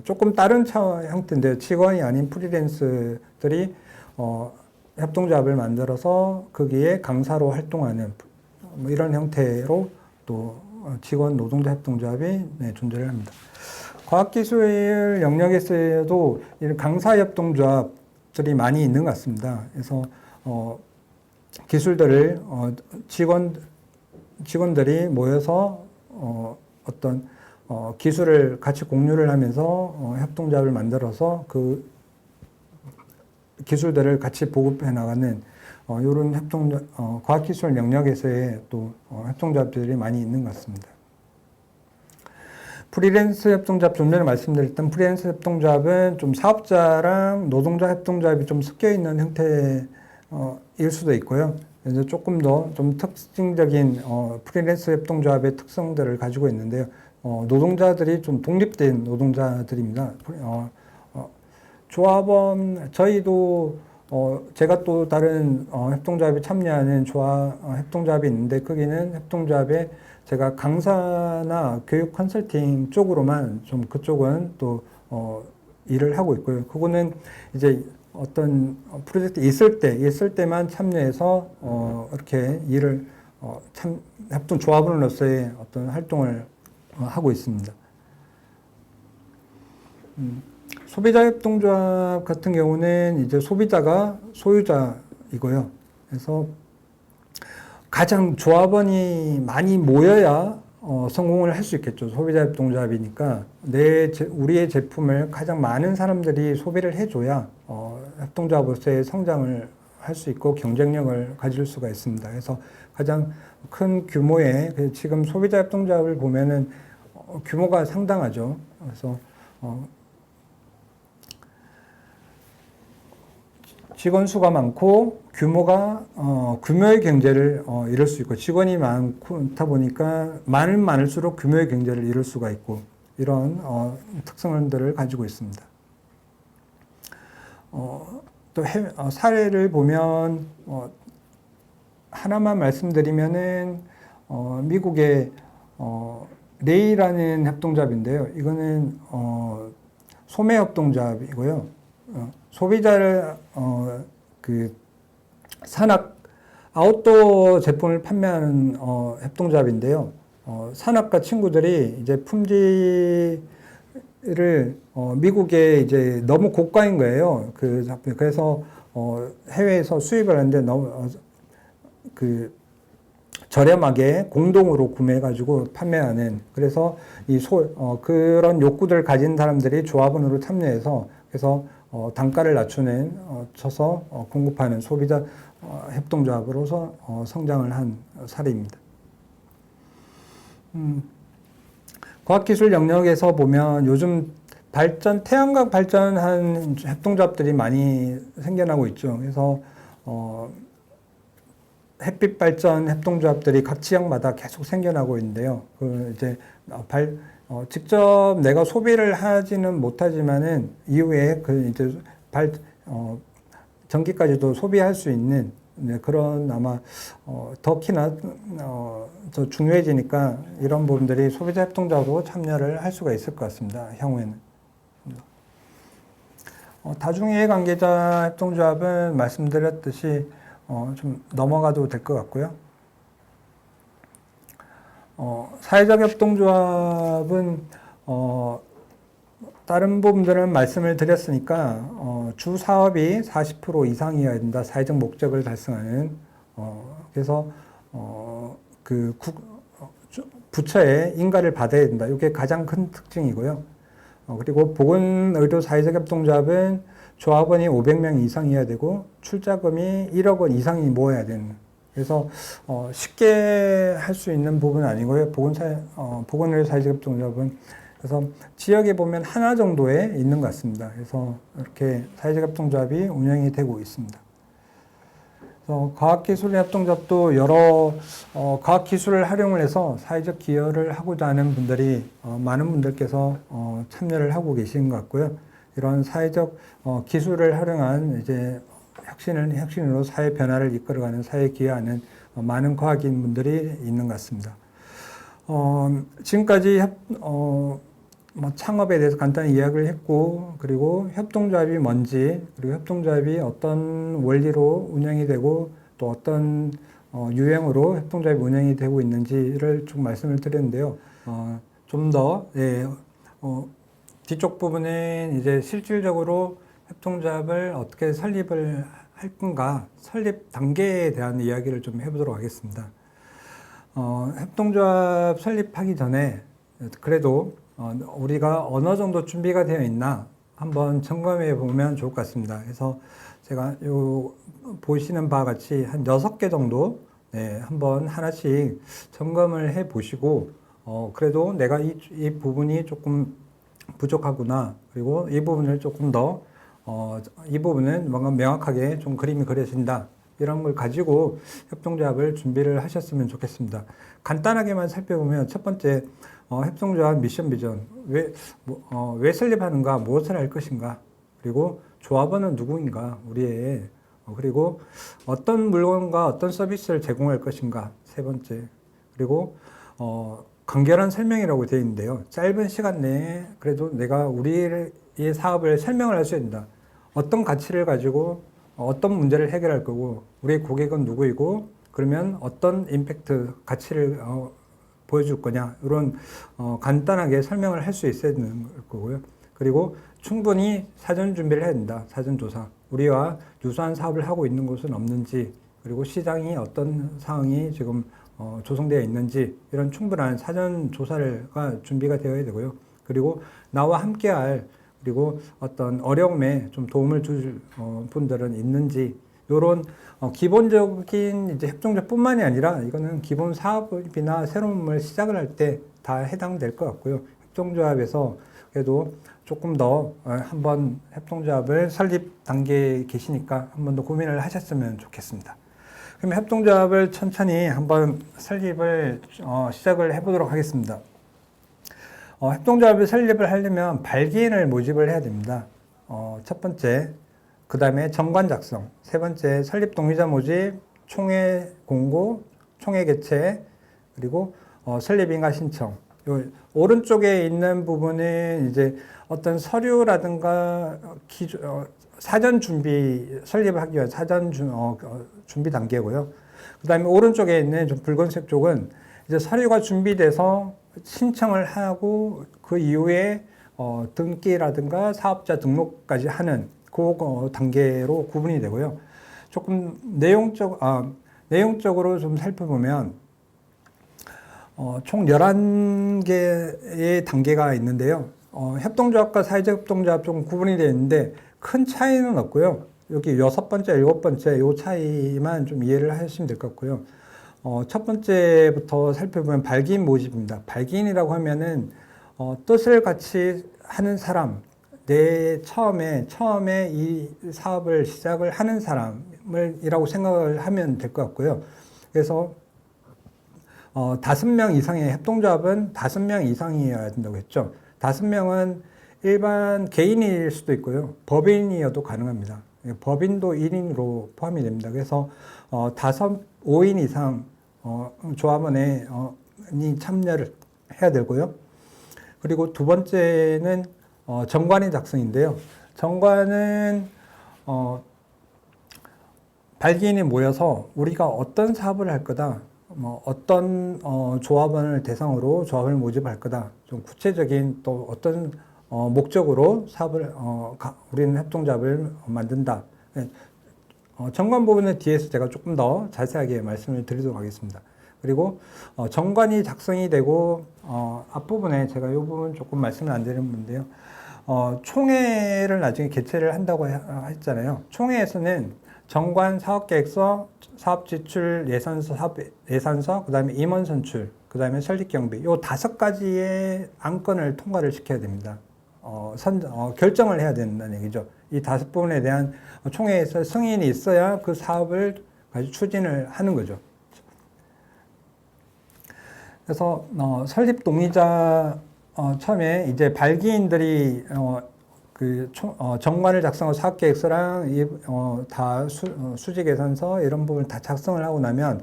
조금 다른 형태인데요. 직원이 아닌 프리랜스들이 협동조합을 만들어서 거기에 강사로 활동하는 뭐 이런 형태로 또 직원 노동자 협동조합이 존재를 합니다. 과학기술 영역에서도 이런 강사 협동조합 기술들이 많이 있는 것 같습니다. 그래서 기술들을 직원들이 모여서 어떤 기술을 같이 공유를 하면서 협동조합을 만들어서 그 기술들을 같이 보급해 나가는 이런 과학기술 영역에서의 또 협동조합들이 많이 있는 것 같습니다. 프리랜서 협동조합, 좀 전에 말씀드렸던 프리랜서 협동조합은 좀 사업자랑 노동자 협동조합이 좀 섞여 있는 형태일 수도 있고요. 그래서 조금 더 좀 특징적인 프리랜서 협동조합의 특성들을 가지고 있는데요. 노동자들이 좀 독립된 노동자들입니다. 조합원, 저희도 제가 또 다른 협동조합에 참여하는 협동조합이 있는데, 거기는 협동조합에 제가 강사나 교육 컨설팅 쪽으로만 좀 그쪽은 또 일을 하고 있고요. 그거는 이제 어떤 프로젝트 있을 때만 참여해서 이렇게 일을 협동조합원으로서의 어떤 활동을 하고 있습니다. 소비자 협동조합 같은 경우는 이제 소비자가 소유자이고요. 그래서 가장 조합원이 많이 모여야 성공을 할 수 있겠죠. 소비자 협동조합이니까 우리의 제품을 가장 많은 사람들이 소비를 해줘야 협동조합으로서의 성장을 할 수 있고 경쟁력을 가질 수가 있습니다. 그래서 가장 큰 규모의, 지금 소비자 협동조합을 보면은 규모가 상당하죠. 그래서 직원 수가 많고 규모의 경제를 이룰 수 있고, 직원이 많다 보니까 많을수록 규모의 경제를 이룰 수가 있고, 이런 특성들을 가지고 있습니다. 또 사례를 보면 하나만 말씀드리면은 미국의 레이라는 협동조합인데요. 이거는 소매 협동조합이고요. 소비자를 아웃도어 제품을 판매하는 협동조합인데요. 산악가 친구들이 이제 품질을 미국에 이제 너무 고가인 거예요. 그래서 해외에서 수입을 하는데 너무 저렴하게 공동으로 구매해가지고 판매하는, 그래서 그런 욕구들을 가진 사람들이 조합원으로 참여해서, 그래서 단가를 쳐서 공급하는 소비자 협동조합으로서 성장을 한 사례입니다. 과학기술 영역에서 보면 요즘 태양광 발전한 협동조합들이 많이 생겨나고 있죠. 그래서 햇빛 발전 협동조합들이 각 지역마다 계속 생겨나고 있는데요. 직접 내가 소비를 하지는 못하지만은 이후에 전기까지도 소비할 수 있는 그런, 아마 더키나 더 중요해지니까 이런 부분들이 소비자 협동조합으로 참여를 할 수가 있을 것 같습니다. 향후에는. 다중이해 관계자 협동조합은 말씀드렸듯이 좀 넘어가도 될 것 같고요. 사회적 협동조합은 다른 부분들은 말씀을 드렸으니까 주 사업이 40% 이상이어야 된다. 사회적 목적을 달성하는. 그래서 부처에 인가를 받아야 된다. 이게 가장 큰 특징이고요. 그리고 보건의료 사회적 협동조합은 조합원이 500명 이상이어야 되고 출자금이 1억 원 이상이 모여야 되는. 그래서 쉽게 할 수 있는 부분은 아니고요. 보건의료 사회적 협동조합은 그래서 지역에 보면 하나 정도에 있는 것 같습니다. 그래서 이렇게 사회적 협동조합이 운영이 되고 있습니다. 그래서 과학기술 협동조합도 여러 과학기술을 활용을 해서 사회적 기여를 하고자 하는 분들이 많은 분들께서 참여를 하고 계신 것 같고요. 이런 사회적 기술을 활용한 이제 혁신으로 사회 변화를 이끌어가는, 사회에 기여하는 많은 과학인분들이 있는 것 같습니다. 지금까지 창업에 대해서 간단히 이야기를 했고, 그리고 협동조합이 뭔지, 그리고 협동조합이 어떤 원리로 운영이 되고, 또 어떤 유형으로 협동조합이 운영이 되고 있는지를 좀 말씀을 드렸는데요. 좀 더, 뒤쪽 부분은 이제 실질적으로 협동조합을 어떻게 설립을 할 건가, 설립 단계에 대한 이야기를 좀 해보도록 하겠습니다. 협동조합 설립하기 전에 그래도 우리가 어느 정도 준비가 되어 있나 한번 점검해 보면 좋을 것 같습니다. 그래서 제가 요 보시는 바와 같이 한 6개 정도 한번 하나씩 점검을 해 보시고 그래도 내가 이 부분이 조금 부족하구나, 그리고 이 부분을 조금 더 이 부분은 뭔가 명확하게 좀 그림이 그려진다, 이런 걸 가지고 협동조합을 준비를 하셨으면 좋겠습니다. 간단하게만 살펴보면 첫 번째, 협동조합 미션 비전, 왜 설립하는가, 무엇을 할 것인가, 그리고 조합원은 누구인가, 우리의, 그리고 어떤 물건과 어떤 서비스를 제공할 것인가, 세 번째, 그리고 간결한 설명이라고 되어 있는데요. 짧은 시간 내에 그래도 내가 우리의 사업을 설명을 할 수 있다. 어떤 가치를 가지고 어떤 문제를 해결할 거고, 우리의 고객은 누구이고, 그러면 어떤 임팩트, 가치를 보여줄 거냐, 이런 간단하게 설명을 할 수 있어야 되는 거고요. 그리고 충분히 사전 준비를 해야 된다. 사전 조사. 우리와 유사한 사업을 하고 있는 곳은 없는지, 그리고 시장이 어떤 상황이 지금 조성되어 있는지, 이런 충분한 사전 조사가 준비가 되어야 되고요. 그리고 나와 함께할, 그리고 어떤 어려움에 좀 도움을 줄 분들은 있는지, 이런 기본적인 이제 협동조합뿐만이 아니라 이거는 기본 사업이나 새로운 걸 시작을 할 때 다 해당될 것 같고요. 협동조합에서 그래도 조금 더 한번 협동조합을 설립 단계에 계시니까 한 번 더 고민을 하셨으면 좋겠습니다. 그럼 협동조합을 천천히 한번 설립을 시작을 해보도록 하겠습니다. 협동조합을 설립을 하려면 발기인을 모집을 해야 됩니다. 첫 번째, 그 다음에 정관 작성, 세 번째 설립 동의자 모집, 총회 공고, 총회 개최, 그리고 설립인가 신청. 요 오른쪽에 있는 부분은 이제 어떤 서류라든가 사전 준비, 설립하기 위한 사전 준비 단계고요. 그 다음에 오른쪽에 있는 좀 붉은색 쪽은 이제 서류가 준비돼서 신청을 하고 그 이후에 등기라든가 사업자 등록까지 하는 그 단계로 구분이 되고요. 조금 내용적으로 좀 살펴보면 총 11개의 단계가 있는데요. 협동조합과 사회적 협동조합 좀 구분이 되어 있는데 큰 차이는 없고요. 여기 6번째, 7번째 요 차이만 좀 이해를 하시면 될 것 같고요. 첫 번째부터 살펴보면 발기인 모집입니다. 발기인이라고 하면은 뜻을 같이 하는 사람, 처음에 이 사업을 시작을 하는 사람이라고 생각을 하면 될 것 같고요. 그래서 5명 이상의 협동조합은 5명 이상이어야 된다고 했죠. 5명은 일반 개인일 수도 있고요. 법인이어도 가능합니다. 법인도 1인으로 포함이 됩니다. 그래서 5인 이상 조합원이 참여를 해야 되고요. 그리고 두 번째는 정관의 작성인데요. 정관은 발기인이 모여서 우리가 어떤 사업을 할 거다, 어떤 조합원을 대상으로 조합을 모집할 거다, 좀 구체적인 또 어떤 목적으로 사업을 우리는 협동조합을 만든다. 정관 부분은 뒤에서 제가 조금 더 자세하게 말씀을 드리도록 하겠습니다. 그리고 정관이 작성이 되고 앞부분에 제가 이 부분 조금 말씀을 안 드린 건데요. 총회를 나중에 개최를 한다고 했잖아요. 총회에서는 정관, 사업계획서, 사업지출, 예산서, 그 다음에 임원 선출, 그 다음에 설립경비, 요 5가지의 안건을 통과를 시켜야 됩니다. 결정을 해야 된다는 얘기죠. 이 5부분에 대한 총회에서 승인이 있어야 그 사업을 가지고 추진을 하는 거죠. 그래서 설립 동의자 처음에 이제 발기인들이 정관을 작성하고 사업계획서랑 다 수지계산서 이런 부분을 다 작성을 하고 나면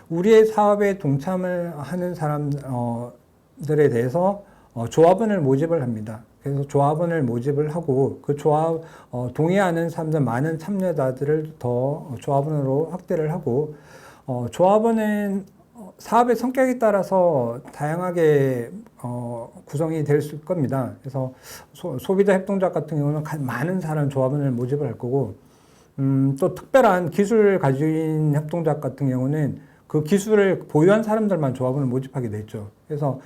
우리의 사업에 동참을 하는 사람들에 대해서 조합원을 모집을 합니다. 그래서 조합원을 모집을 하고 그 조합 동의하는 사람들, 많은 참여자들을 더 조합원으로 확대를 하고 조합원은 사업의 성격에 따라서 다양하게 구성이 될 겁니다. 그래서 소비자 협동조합 같은 경우는 많은 사람 조합원을 모집을 할 거고, 또 특별한 기술을 가진 협동조합 같은 경우는 그 기술을 보유한 사람들만 조합원을 모집하게 되죠. 그래서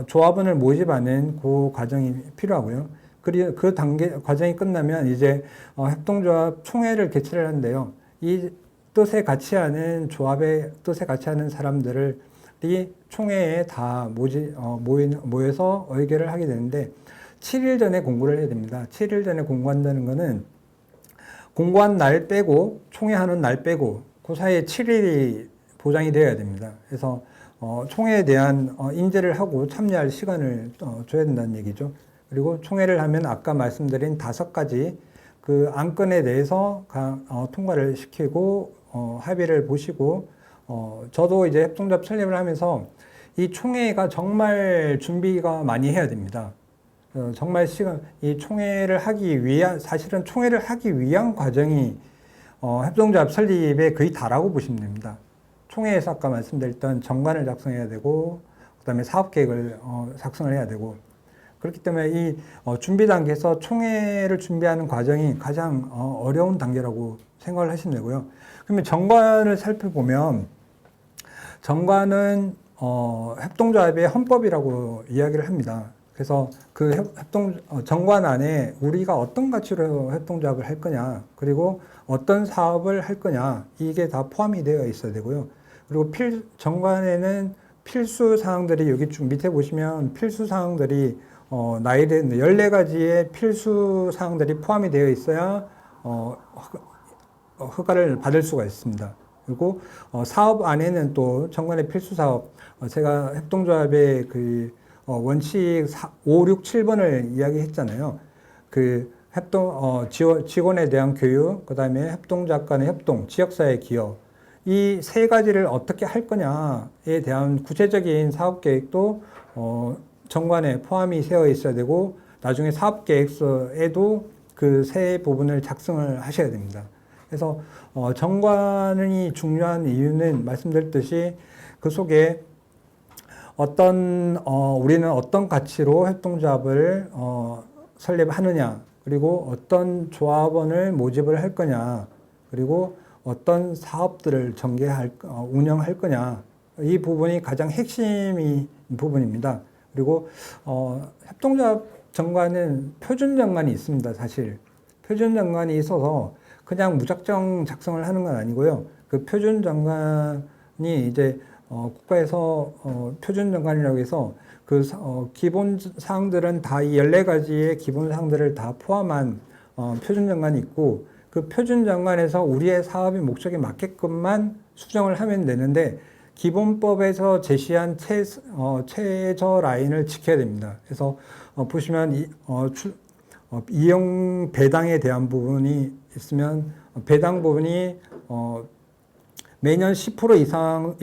조합원을 모집하는 그 과정이 필요하고요. 그리고 그 과정이 끝나면 이제 협동조합 총회를 개최를 하는데요. 이 뜻에 같이 하는 조합의 뜻에 같이 하는 사람들이 총회에 다 모여서 의결을 하게 되는데 7일 전에 공고를 해야 됩니다. 7일 전에 공고한다는 거는 공고한 날 빼고 총회하는 날 빼고 그 사이에 7일이 보장이 되어야 됩니다. 그래서 총회에 대한 인재를 하고 참여할 시간을 줘야 된다는 얘기죠. 그리고 총회를 하면 아까 말씀드린 5가지 그 안건에 대해서 통과를 시키고 합의를 보시고 저도 이제 협동조합 설립을 하면서 이 총회가 정말 준비가 많이 해야 됩니다. 정말 이 총회를 하기 위한 사실은 총회를 하기 위한 과정이 협동조합 설립에 거의 다라고 보시면 됩니다. 총회에서 아까 말씀드렸던 정관을 작성해야 되고 그다음에 사업계획을 작성을 해야 되고 그렇기 때문에 이 준비 단계에서 총회를 준비하는 과정이 가장 어려운 단계라고 생각을 하시면 되고요. 그러면 정관을 살펴보면 정관은 협동조합의 헌법이라고 이야기를 합니다. 그래서 그 정관 안에 우리가 어떤 가치로 협동조합을 할 거냐, 그리고 어떤 사업을 할 거냐, 이게 다 포함이 되어 있어야 되고요. 그리고 정관에는 필수 사항들이 여기 쭉 밑에 보시면 필수 사항들이 나열된 14가지의 필수 사항들이 포함이 되어 있어야 허가를 받을 수가 있습니다. 그리고 사업 안에는 또 정관의 필수 사업, 제가 협동조합의 그 원칙 5, 6, 7번을 이야기했잖아요. 그 직원에 대한 교육, 그 다음에 협동조합 간의 협동, 지역사회 기여, 이 3가지를 어떻게 할 거냐에 대한 구체적인 사업계획도 정관에 포함이 되어 있어야 되고 나중에 사업계획서에도 그 3부분을 작성을 하셔야 됩니다. 그래서 정관이 중요한 이유는 말씀드렸듯이 그 속에 우리는 어떤 가치로 협동조합을 설립하느냐, 그리고 어떤 조합원을 모집을 할 거냐, 그리고 어떤 사업들을 운영할 거냐, 이 부분이 가장 핵심이 부분입니다. 그리고 협동조합 정관은 표준 정관이 있습니다. 사실 표준 정관이 있어서 그냥 무작정 작성을 하는 건 아니고요. 그 표준 정관이 이제 국가에서 표준 정관이라고 해서 그 기본 사항들은 다 이 14가지의 기본 사항들을 다 포함한 표준 정관이 있고 그 표준 정관에서 우리의 사업의 목적에 맞게끔만 수정을 하면 되는데 기본법에서 제시한 최저 라인을 지켜야 됩니다. 그래서 보시면 이용 배당에 대한 부분이 있으면 배당 부분이 매년 10% 이상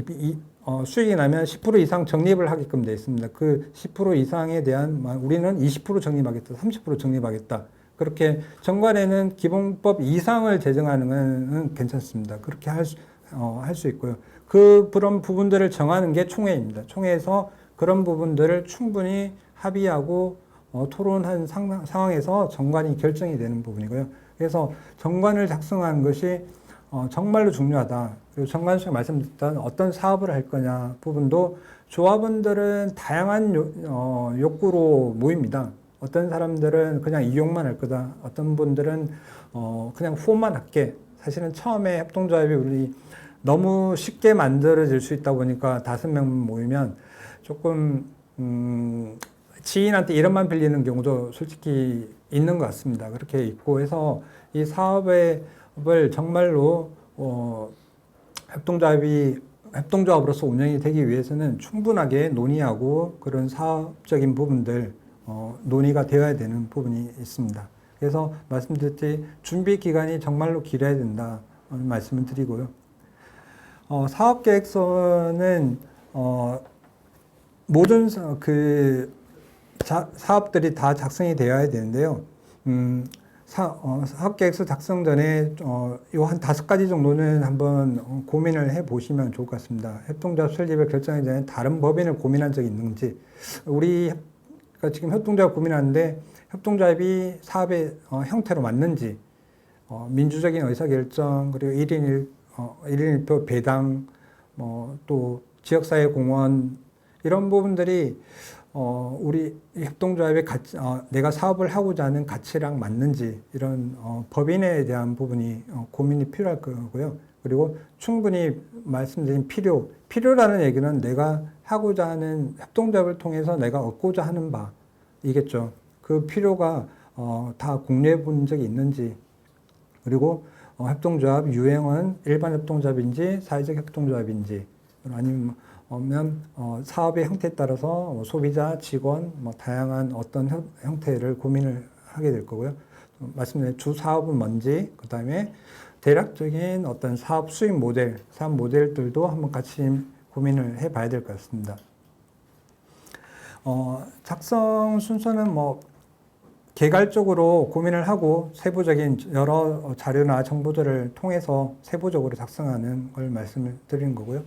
수익이 나면 10% 이상 적립을 하게끔 되어 있습니다. 그 10% 이상에 대한 우리는 20% 적립하겠다, 30% 적립하겠다. 그렇게 정관에는 기본법 이상을 제정하는 건 괜찮습니다. 그렇게 할 수 있고요. 그런 부분들을 정하는 게 총회입니다. 총회에서 그런 부분들을 충분히 합의하고 토론한 상황에서 정관이 결정이 되는 부분이고요. 그래서 정관을 작성하는 것이 정말로 중요하다. 그리고 정관에서 말씀드렸던 어떤 사업을 할 거냐 부분도 조합원들은 다양한 욕구로 모입니다. 어떤 사람들은 그냥 이용만 할 거다. 어떤 분들은 그냥 후원만 할게. 사실은 처음에 협동조합이 우리 너무 쉽게 만들어질 수 있다 보니까 5명 모이면 조금 지인한테 이름만 빌리는 경우도 솔직히 있는 것 같습니다. 그렇게 있고 해서 이 사업을 정말로 협동조합으로서 운영이 되기 위해서는 충분하게 논의하고 그런 사업적인 부분들 논의가 되어야 되는 부분이 있습니다. 그래서 말씀드렸듯이 준비 기간이 정말로 길어야 된다 말씀을 드리고요. 사업계획서는 모든 사업들이 다 작성이 되어야 되는데요. 사업계획서 작성 전에 요 한 5가지 정도는 한번 고민을 해 보시면 좋을 것 같습니다. 협동조합 설립을 결정하기 전에 다른 법인을 고민한 적이 있는지, 우리가 지금 협동조합 고민하는데 협동조합이 사업의 형태로 맞는지, 민주적인 의사결정, 그리고 1인 1표 배당, 또 지역사회 공헌, 이런 부분들이 우리 협동조합의 가치, 내가 사업을 하고자 하는 가치랑 맞는지, 이런 법인에 대한 부분이 고민이 필요할 거고요. 그리고 충분히 말씀드린 필요라는 얘기는 내가 하고자 하는 협동조합을 통해서 내가 얻고자 하는 바이겠죠. 그 필요가 다 공유해 본 적이 있는지, 그리고 협동조합 유형은 일반 협동조합인지 사회적 협동조합인지, 아니면 사업의 형태에 따라서 소비자, 직원, 다양한 어떤 형태를 고민을 하게 될 거고요. 말씀드린 주 사업은 뭔지, 그 다음에 대략적인 어떤 사업 수익 모델, 사업 모델들도 한번 같이 고민을 해 봐야 될 것 같습니다. 작성 순서는 개괄적으로 고민을 하고 세부적인 여러 자료나 정보들을 통해서 세부적으로 작성하는 걸 말씀을 드리는 거고요.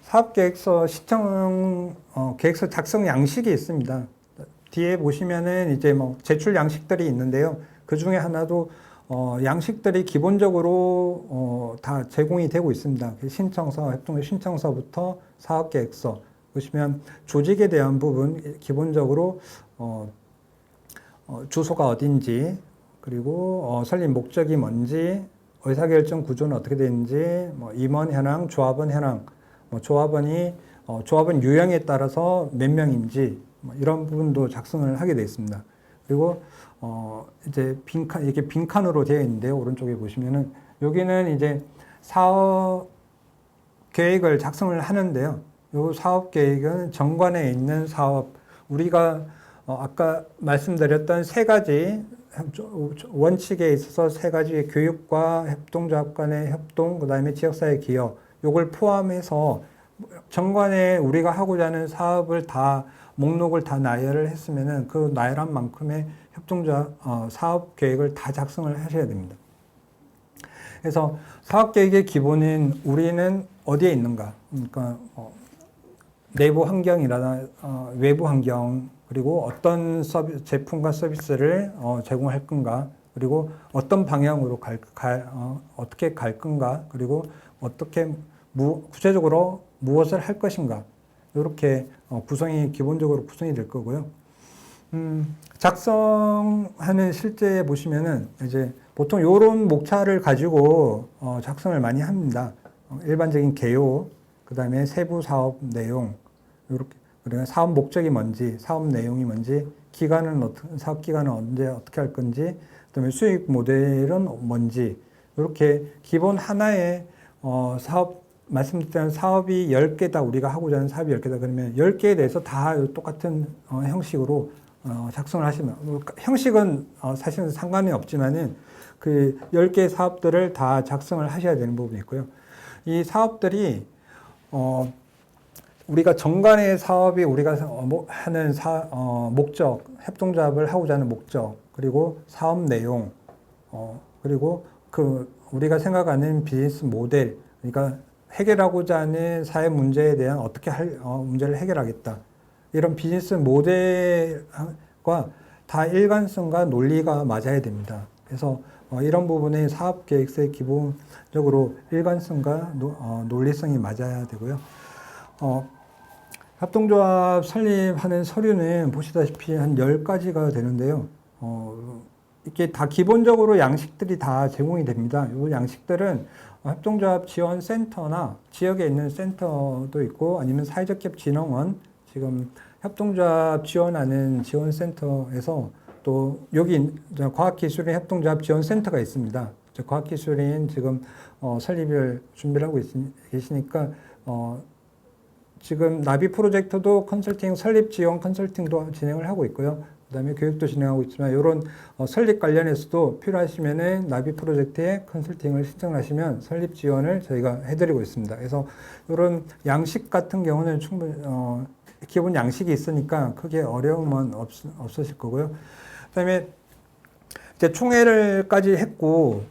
사업계획서 계획서 작성 양식이 있습니다. 뒤에 보시면은 이제 제출 양식들이 있는데요. 그 중에 하나도 양식들이 기본적으로 다 제공이 되고 있습니다. 신청서, 협동조합 신청서부터 사업계획서 보시면 조직에 대한 부분 기본적으로 주소가 어딘지, 그리고 설립 목적이 뭔지, 의사결정 구조는 어떻게 되는지, 임원 현황, 조합원 현황, 조합원 유형에 따라서 몇 명인지, 이런 부분도 작성을 하게 되어 있습니다. 그리고 이제 이렇게 빈칸으로 되어 있는데요. 오른쪽에 보시면은 여기는 이제 사업 계획을 작성을 하는데요. 이 사업 계획은 정관에 있는 사업, 우리가 아까 말씀드렸던 3가지 원칙에 있어서 3가지의 교육과 협동조합 간의 협동, 그 다음에 지역사회 기여, 요걸 포함해서 정관에 우리가 하고자 하는 사업을 다 목록을 다 나열을 했으면은 그 나열한 만큼의 협동조합 사업 계획을 다 작성을 하셔야 됩니다. 그래서 사업 계획의 기본은 우리는 어디에 있는가, 그러니까 내부 환경이나 외부 환경, 그리고 어떤 제품과 서비스를 제공할 건가, 그리고 어떤 방향으로 어떻게 갈 건가, 그리고 어떻게 구체적으로 무엇을 할 것인가, 이렇게 기본적으로 구성이 될 거고요. 작성하는 실제 보시면은 이제 보통 이런 목차를 가지고 작성을 많이 합니다. 일반적인 개요, 그 다음에 세부 사업 내용, 이렇게, 그리고 사업 목적이 뭔지, 사업 내용이 뭔지, 사업 기간은 언제 어떻게 할 건지, 그다음에 수익 모델은 뭔지, 이렇게 기본 하나의 말씀드린 사업이 10개다, 우리가 하고자 하는 사업이 10개다 그러면 10개에 대해서 다 똑같은 형식으로 작성을 하시면, 형식은 사실은 상관이 없지만은 그 10개의 사업들을 다 작성을 하셔야 되는 부분이 있고요. 이 사업들이 우리가 정관의 사업이 우리가 하는 목적, 협동조합을 하고자 하는 목적, 그리고 사업 내용, 그리고 우리가 생각하는 비즈니스 모델, 그러니까 해결하고자 하는 사회 문제에 대한 어떻게 문제를 해결하겠다, 이런 비즈니스 모델과 다 일관성과 논리가 맞아야 됩니다. 그래서 이런 부분에 사업 계획서의 기본적으로 일관성과 논리성이 맞아야 되고요. 협동조합 설립하는 서류는 보시다시피 한 10가지가 되는데요. 이게 다 기본적으로 양식들이 다 제공이 됩니다. 이 양식들은 협동조합 지원센터나 지역에 있는 센터도 있고, 아니면 사회적협진흥원, 지금 협동조합 지원하는 지원센터에서 또 여기 과학기술인 협동조합 지원센터가 있습니다. 과학기술인 지금 설립을 준비를 하고 계시니까 지금 나비 프로젝트도 컨설팅, 설립 지원 컨설팅도 진행을 하고 있고요. 그 다음에 교육도 진행하고 있지만, 이런 설립 관련해서도 필요하시면은 나비 프로젝트에 컨설팅을 신청하시면 설립 지원을 저희가 해드리고 있습니다. 그래서 이런 양식 같은 경우는 충분히 기본 양식이 있으니까 크게 어려움은 없으실 거고요. 그 다음에 이제 총회를까지 했고,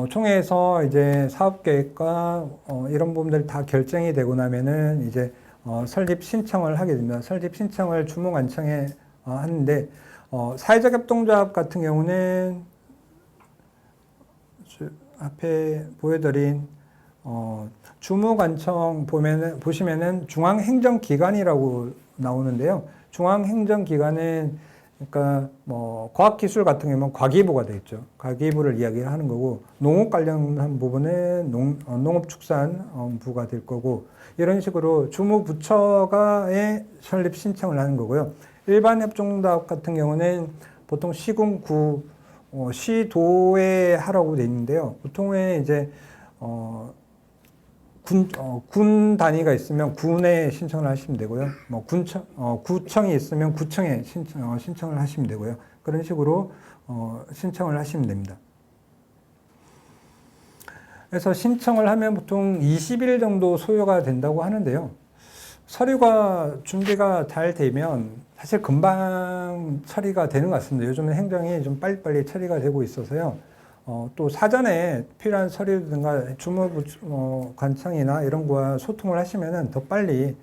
총회에서 이제 사업계획과 이런 부분들이 다 결정이 되고 나면은 이제 설립 신청을 하게 됩니다. 설립 신청을 주무관청에 하는데, 사회적 협동조합 같은 경우는 앞에 보여드린 주무관청 보시면은 중앙행정기관이라고 나오는데요. 중앙행정기관은 그러니까 뭐 과학기술 같은 경우는 과기부가 되겠죠. 과기부를 이야기를 하는 거고, 농업 관련한 부분은 농업축산부가 될 거고, 이런 식으로 주무부처가의 설립 신청을 하는 거고요. 일반 협동조합 같은 경우는 보통 시군, 구, 시도에 하라고 돼 있는데요. 보통은 이제 군 단위가 있으면 군에 신청을 하시면 되고요. 뭐 구청이 있으면 구청에 신청을 하시면 되고요. 그런 식으로 신청을 하시면 됩니다. 그래서 신청을 하면 보통 20일 정도 소요가 된다고 하는데요. 서류가 준비가 잘 되면 사실 금방 처리가 되는 것 같습니다. 요즘은 행정이 좀 빨리빨리 처리가 되고 있어서요. 또 사전에 필요한 서류든가 주무관청이나 이런 거와 소통을 하시면은 더 빨리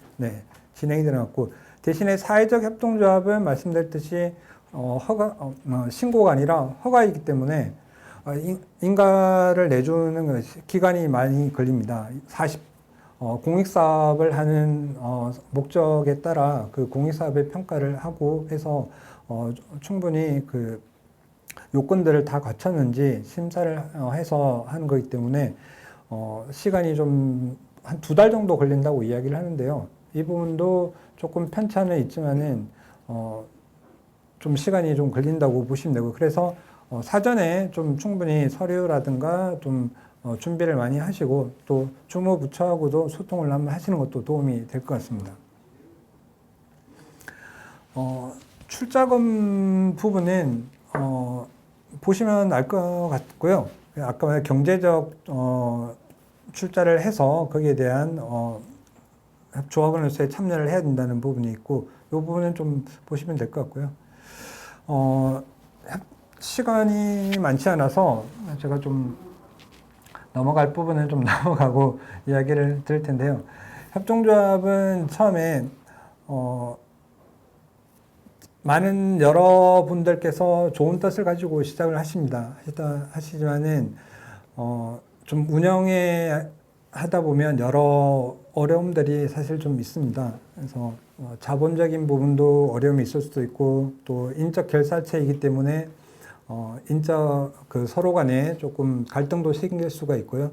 진행이 되는 것 같고, 대신에 사회적 협동조합은 말씀드렸듯이 신고가 아니라 허가이기 때문에 인가를 내주는 기간이 많이 걸립니다. 공익사업을 하는 목적에 따라 그 공익사업의 평가를 하고 해서 충분히 그 요건들을 다 갖췄는지 심사를 해서 하는 거기 때문에 시간이 좀 한 2달 정도 걸린다고 이야기를 하는데요. 이 부분도 조금 편차는 있지만은 좀 시간이 좀 걸린다고 보시면 되고, 그래서 사전에 좀 충분히 서류라든가 좀 준비를 많이 하시고, 또 주무부처하고도 소통을 한번 하시는 것도 도움이 될 것 같습니다. 출자금 부분은 보시면 알 것 같고요. 아까 경제적 출자를 해서 거기에 대한 조합원으로서의 참여를 해야 된다는 부분이 있고, 이 부분은 좀 보시면 될 것 같고요. 시간이 많지 않아서 제가 좀 넘어갈 부분은 좀 넘어가고 이야기를 드릴 텐데요. 협동조합은 처음에 많은 여러분들께서 좋은 뜻을 가지고 시작을 하시지만은 좀 운영에 하다 보면 여러 어려움들이 사실 좀 있습니다. 그래서 자본적인 부분도 어려움이 있을 수도 있고, 또 인적 결사체이기 때문에 인적 서로 간에 조금 갈등도 생길 수가 있고요.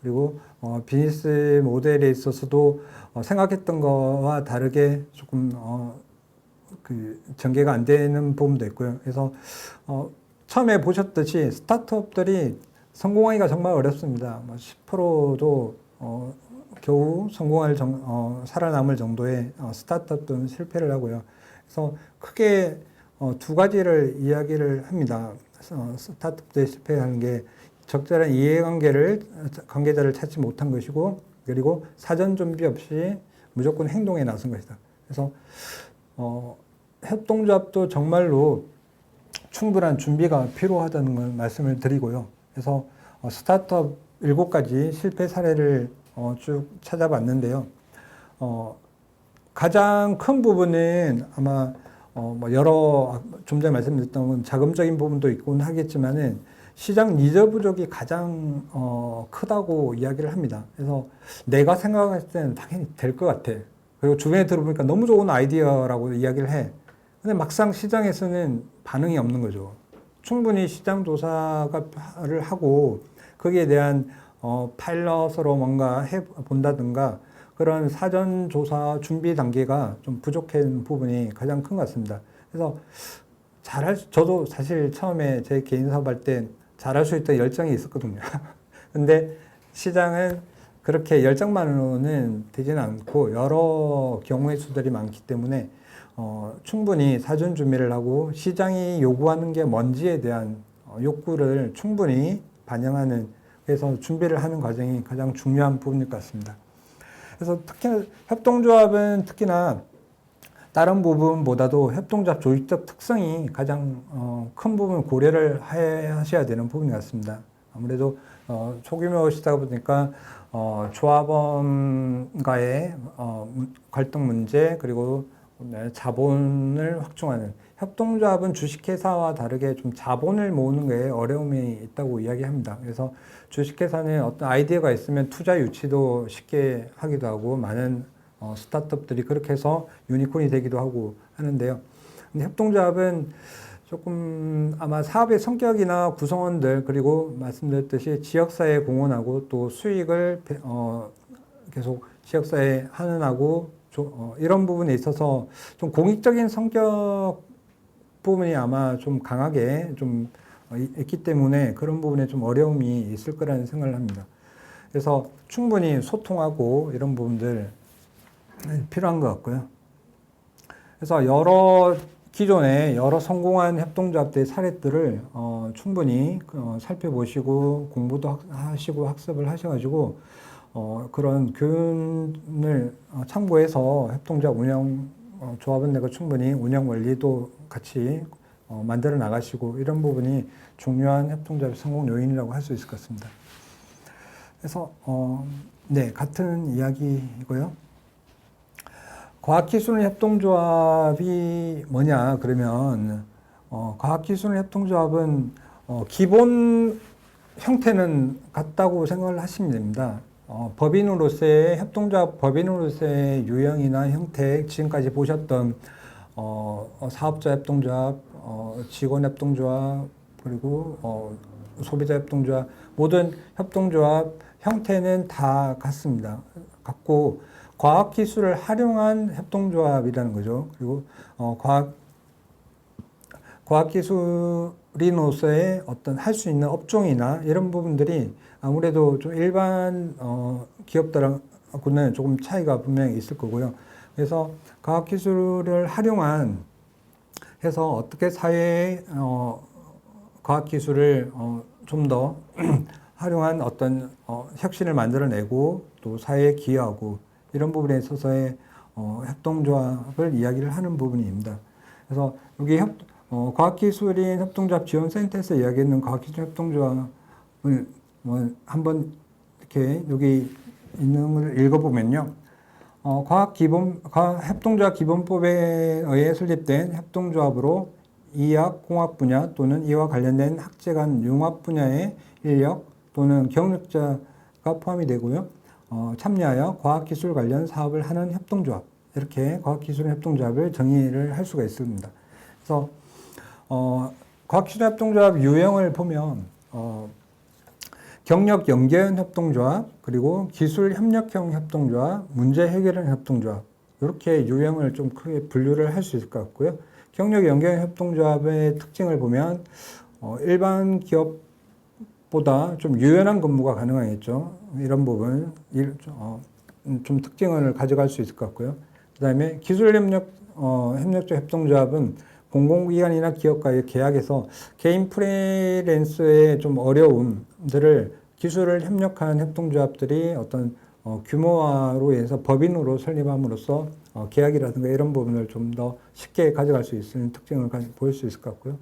그리고 비즈니스 모델에 있어서도 생각했던 거와 다르게 조금 전개가 안 되는 부분도 있고요. 그래서 처음에 보셨듯이 스타트업들이 성공하기가 정말 어렵습니다. 10%도 겨우 살아남을 정도의 스타트업들은 실패를 하고요. 그래서 크게 2가지를 이야기를 합니다. 스타트업들이 실패하는 게 적절한 관계자를 찾지 못한 것이고, 그리고 사전 준비 없이 무조건 행동에 나선 것이다. 그래서 협동조합도 정말로 충분한 준비가 필요하다는 걸 말씀을 드리고요. 그래서 스타트업 7가지 실패 사례를 쭉 찾아봤는데요. 가장 큰 부분은 아마 좀 전에 말씀드렸던 자금적인 부분도 있곤 하겠지만은 시장 니즈 부족이 가장 크다고 이야기를 합니다. 그래서 내가 생각했을 때는 당연히 될 것 같아. 그리고 주변에 들어보니까 너무 좋은 아이디어라고 이야기를 해. 근데 막상 시장에서는 반응이 없는 거죠. 충분히 시장 조사를 하고 거기에 대한 파일럿으로 뭔가 해본다든가 그런 사전 조사 준비 단계가 좀 부족한 부분이 가장 큰 것 같습니다. 그래서 저도 사실 처음에 제 개인 사업할 때 잘할 수 있다 열정이 있었거든요. 근데 시장은 그렇게 열정만으로는 되지는 않고 여러 경우의 수들이 많기 때문에 충분히 사전 준비를 하고 시장이 요구하는 게 뭔지에 대한 욕구를 충분히 반영하는, 그래서 준비를 하는 과정이 가장 중요한 부분일 것 같습니다. 그래서 협동조합은 특히나 다른 부분보다도 협동조합 조직적 특성이 가장 큰 부분 고려를 하셔야 되는 부분 같습니다. 아무래도 초규모 시다 보니까 조합원과의 갈등 문제, 그리고 자본을 확충하는, 협동조합은 주식회사와 다르게 좀 자본을 모으는 게 어려움이 있다고 이야기합니다. 그래서 주식회사는 어떤 아이디어가 있으면 투자 유치도 쉽게 하기도 하고, 많은 스타트업들이 그렇게 해서 유니콘이 되기도 하고 하는데요. 근데 협동조합은 조금 아마 사업의 성격이나 구성원들, 그리고 말씀드렸듯이 지역사회에 공헌하고 또 수익을 계속 지역사회에 환원하고 이런 부분에 있어서 좀 공익적인 성격 부분이 아마 좀 강하게 좀 있기 때문에 그런 부분에 좀 어려움이 있을 거라는 생각을 합니다. 그래서 충분히 소통하고 이런 부분들 필요한 것 같고요. 그래서 기존에 여러 성공한 협동조합들의 사례들을 충분히 살펴보시고 공부도 하시고 학습을 하셔가지고 그런 교훈을 참고해서 협동조합 운영 조합원들과 충분히 운영 원리도 같이 만들어 나가시고, 이런 부분이 중요한 협동조합 성공 요인이라고 할 수 있을 것 같습니다. 그래서 네, 같은 이야기이고요. 과학기술 협동조합이 뭐냐 그러면 과학기술 협동조합은 기본 형태는 같다고 생각을 하시면 됩니다. 법인으로서의 협동조합, 법인으로서의 유형이나 형태, 지금까지 보셨던 사업자 협동조합, 직원 협동조합, 그리고 소비자 협동조합, 모든 협동조합 형태는 다 같습니다. 같고, 과학기술을 활용한 협동조합이라는 거죠. 그리고 과학기술인으로서의 어떤 할 수 있는 업종이나 이런 부분들이 아무래도 좀 일반 기업들하고는 조금 차이가 분명히 있을 거고요. 그래서 과학기술을 활용한 해서 어떻게 사회에 과학기술을 좀 더 활용한 어떤 혁신을 만들어내고 또 사회에 기여하고, 이런 부분에 있어서의 협동조합을 이야기를 하는 부분입니다. 그래서 여기 과학기술인 협동조합 지원센터에서 이야기했는 과학기술 협동조합을 한번 이렇게 여기 있는 걸 읽어보면요. 협동조합 기본법에 의해 설립된 협동조합으로 이학, 공학 분야 또는 이와 관련된 학제 간 융합 분야의 인력 또는 경력자가 포함이 되고요. 참여하여 과학기술 관련 사업을 하는 협동조합, 이렇게 과학기술 협동조합을 정의를 할 수가 있습니다. 그래서 과학기술 협동조합 유형을 보면 경력 연계형 협동조합, 그리고 기술 협력형 협동조합, 문제 해결형 협동조합, 이렇게 유형을 좀 크게 분류를 할 수 있을 것 같고요. 경력 연계형 협동조합의 특징을 보면 일반 기업보다 좀 유연한 근무가 가능하겠죠. 이런 부분 좀 특징을 가져갈 수 있을 것 같고요. 그 다음에 협력적 협동조합은 공공기관이나 기업과의 계약에서 개인 프리랜서의 좀 어려움들을 기술을 협력한 협동조합들이 어떤 규모화로 해서 법인으로 설립함으로써 계약이라든가 이런 부분을 좀 더 쉽게 가져갈 수 있는 특징을 보일 수 있을 것 같고요.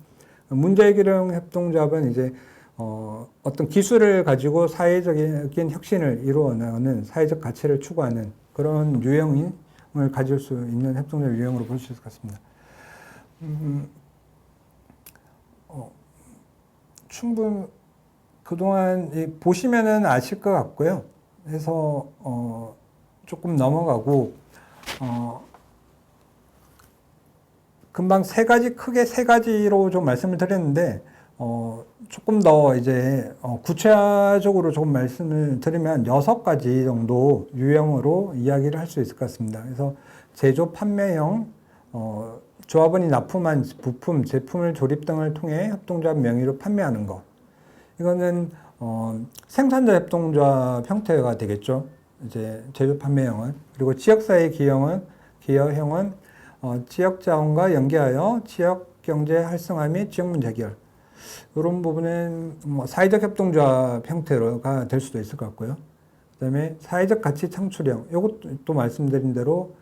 문제 해결형 협동조합은 이제 어떤 기술을 가지고 사회적인 혁신을 이루어나가는 사회적 가치를 추구하는 그런 유형을 가질 수 있는 협동조합 유형으로 볼 수 있을 것 같습니다. 그동안 보시면은 아실 것 같고요. 그래서 조금 넘어가고 금방 크게 세 가지로 좀 말씀을 드렸는데 조금 더 이제 구체적으로 조금 말씀을 드리면 6가지 정도 유형으로 이야기를 할 수 있을 것 같습니다. 그래서 제조 판매형, 조합원이 납품한 부품, 제품을 조립 등을 통해 협동조합 명의로 판매하는 것. 이거는 생산자 협동조합 형태가 되겠죠. 이제 제조 판매형은. 그리고 지역사회 기여형은 지역 자원과 연계하여 지역 경제 활성화 및 지역 문제 해결. 이런 부분은 사회적 협동조합 형태가 될 수도 있을 것 같고요. 그 다음에 사회적 가치 창출형. 이것도 말씀드린 대로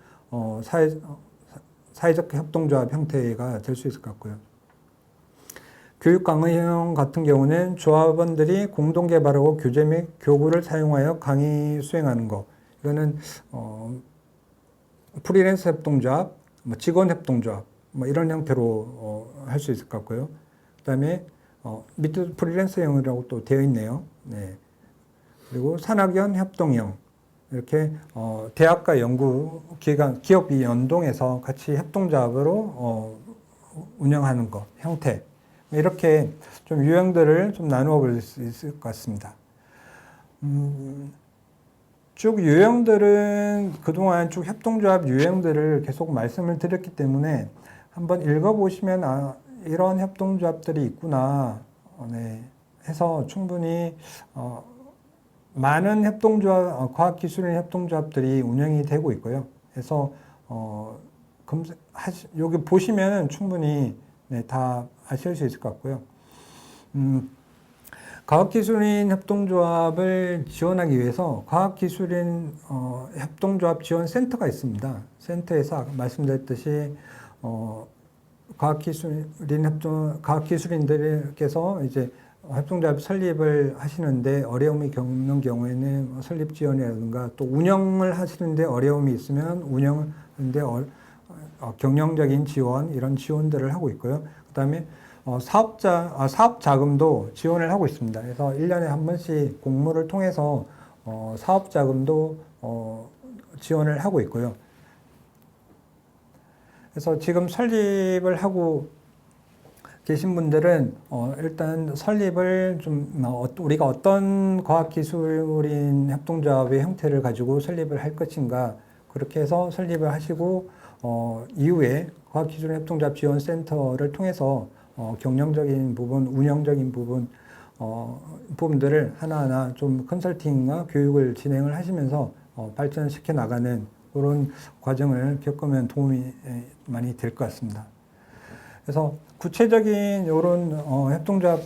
사회적 협동조합 형태가 될 수 있을 것 같고요. 교육 강의형 같은 경우는 조합원들이 공동 개발하고 교재 및 교구를 사용하여 강의 수행하는 거. 이거는 프리랜서 협동조합, 직원 협동조합 이런 형태로 할 수 있을 것 같고요. 그다음에 밑에 프리랜서형이라고 또 되어 있네요. 네. 그리고 산학연 협동형 이렇게 대학과 연구기관, 기업이 연동해서 같이 협동조합으로 운영하는 거 형태. 이렇게 좀 유형들을 좀 나누어 볼 수 있을 것 같습니다. 쭉 유형들은 그동안 쭉 협동조합 유형들을 계속 말씀을 드렸기 때문에 한번 읽어보시면 이런 협동조합들이 있구나 네, 해서 충분히 많은 협동조합, 과학기술인 협동조합들이 운영이 되고 있고요. 그래서 여기 보시면 충분히 네, 다 아실 수 있을 것 같고요. 과학기술인 협동조합을 지원하기 위해서 과학기술인 협동조합 지원 센터가 있습니다. 센터에서 아까 말씀드렸듯이 과학기술인들께서 이제 협동조합 설립을 하시는데 어려움이 겪는 경우에는 설립 지원이라든가 또 운영을 하시는데 어려움이 있으면 운영하는데 경영적인 지원 이런 지원들을 하고 있고요. 그다음에 사업 자금도 지원을 하고 있습니다. 그래서 1년에 한 번씩 공모를 통해서 사업 자금도 지원을 하고 있고요. 그래서 지금 설립을 하고 계신 분들은 일단 설립을 좀 우리가 어떤 과학기술인 협동조합의 형태를 가지고 설립을 할 것인가 그렇게 해서 설립을 하시고 이후에 과학기술인 협동조합 지원센터를 통해서 경영적인 부분, 운영적인 부분들을 하나하나 좀 컨설팅과 교육을 진행을 하시면서 발전시켜 나가는 그런 과정을 겪으면 도움이 많이 될 것 같습니다. 그래서 구체적인 이런 협동조합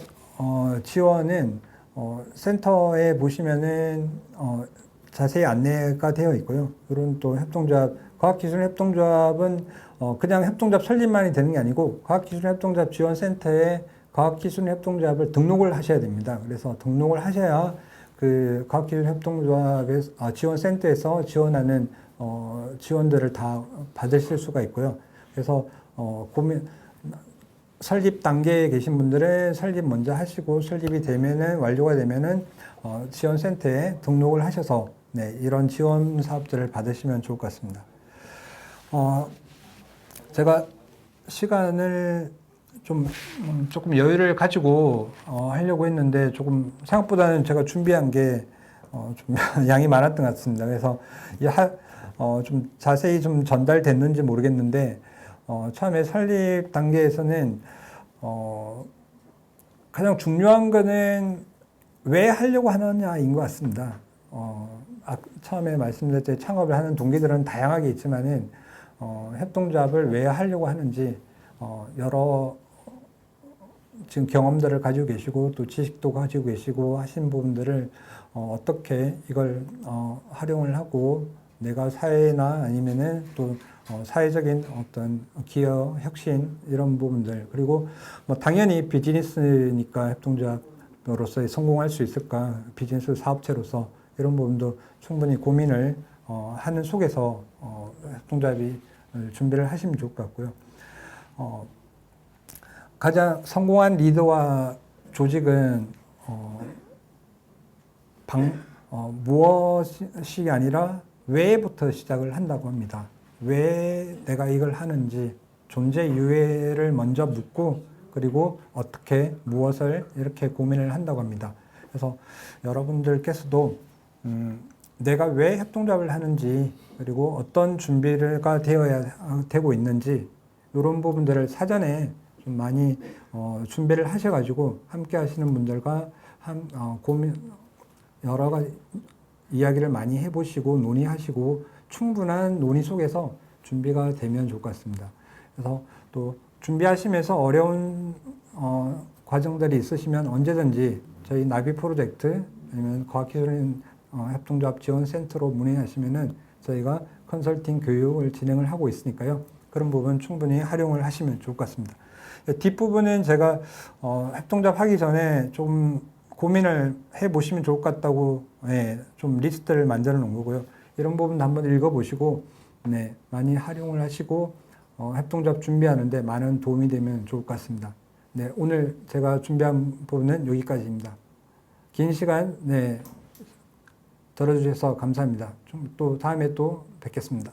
지원은 센터에 보시면은 자세히 안내가 되어 있고요. 이런 또 협동조합, 과학기술 협동조합은 그냥 협동조합 설립만이 되는 게 아니고 과학기술 협동조합 지원센터에 과학기술 협동조합을 등록을 하셔야 됩니다. 그래서 등록을 하셔야 그 과학기술 협동조합의 지원센터에서 지원하는 지원들을 다 받으실 수가 있고요. 그래서 설립 단계에 계신 분들은 설립 먼저 하시고 설립이 되면은 완료가 되면은 지원센터에 등록을 하셔서 네, 이런 지원 사업들을 받으시면 좋을 것 같습니다. 제가 시간을 조금 여유를 가지고 하려고 했는데 조금 생각보다는 제가 준비한 게 좀 양이 많았던 것 같습니다. 그래서 좀 자세히 좀 전달됐는지 모르겠는데 처음에 설립 단계에서는 가장 중요한 거는 왜 하려고 하느냐인 것 같습니다. 처음에 말씀드렸을 때 창업을 하는 동기들은 다양하게 있지만은 협동조합을 왜 하려고 하는지 여러 지금 경험들을 가지고 계시고 또 지식도 가지고 계시고 하신 부분들을 어떻게 이걸 활용을 하고 내가 사회나 아니면은 또 사회적인 어떤 기여, 혁신 이런 부분들 그리고 뭐 당연히 비즈니스니까 협동조합으로서 성공할 수 있을까 비즈니스 사업체로서 이런 부분도 충분히 고민을 하는 속에서 협동조합이 준비를 하시면 좋을 것 같고요. 가장 성공한 리더와 조직은 무엇이 아니라 왜부터 시작을 한다고 합니다. 왜 내가 이걸 하는지 존재 유래를 먼저 묻고 그리고 어떻게 무엇을 이렇게 고민을 한다고 합니다. 그래서 여러분들께서도 내가 왜 협동조합을 하는지 그리고 어떤 준비가 되고 있는지 이런 부분들을 사전에 좀 많이 준비를 하셔가지고 함께 하시는 분들과 여러 가지 이야기를 많이 해보시고 논의하시고 충분한 논의 속에서 준비가 되면 좋을 것 같습니다. 그래서 또 준비하시면서 어려운 과정들이 있으시면 언제든지 저희 나비 프로젝트 아니면 과학기술인 협동조합 지원센터로 문의하시면은 저희가 컨설팅 교육을 진행을 하고 있으니까요. 그런 부분 충분히 활용을 하시면 좋을 것 같습니다. 뒷부분은 제가 협동조합 하기 전에 좀 고민을 해보시면 좋을 것 같다고 좀 리스트를 만들어 놓은 거고요. 이런 부분도 한번 읽어보시고 많이 활용을 하시고 협동조합 준비하는데 많은 도움이 되면 좋을 것 같습니다. 오늘 제가 준비한 부분은 여기까지입니다. 긴 시간 들어주셔서 감사합니다. 또 다음에 또 뵙겠습니다.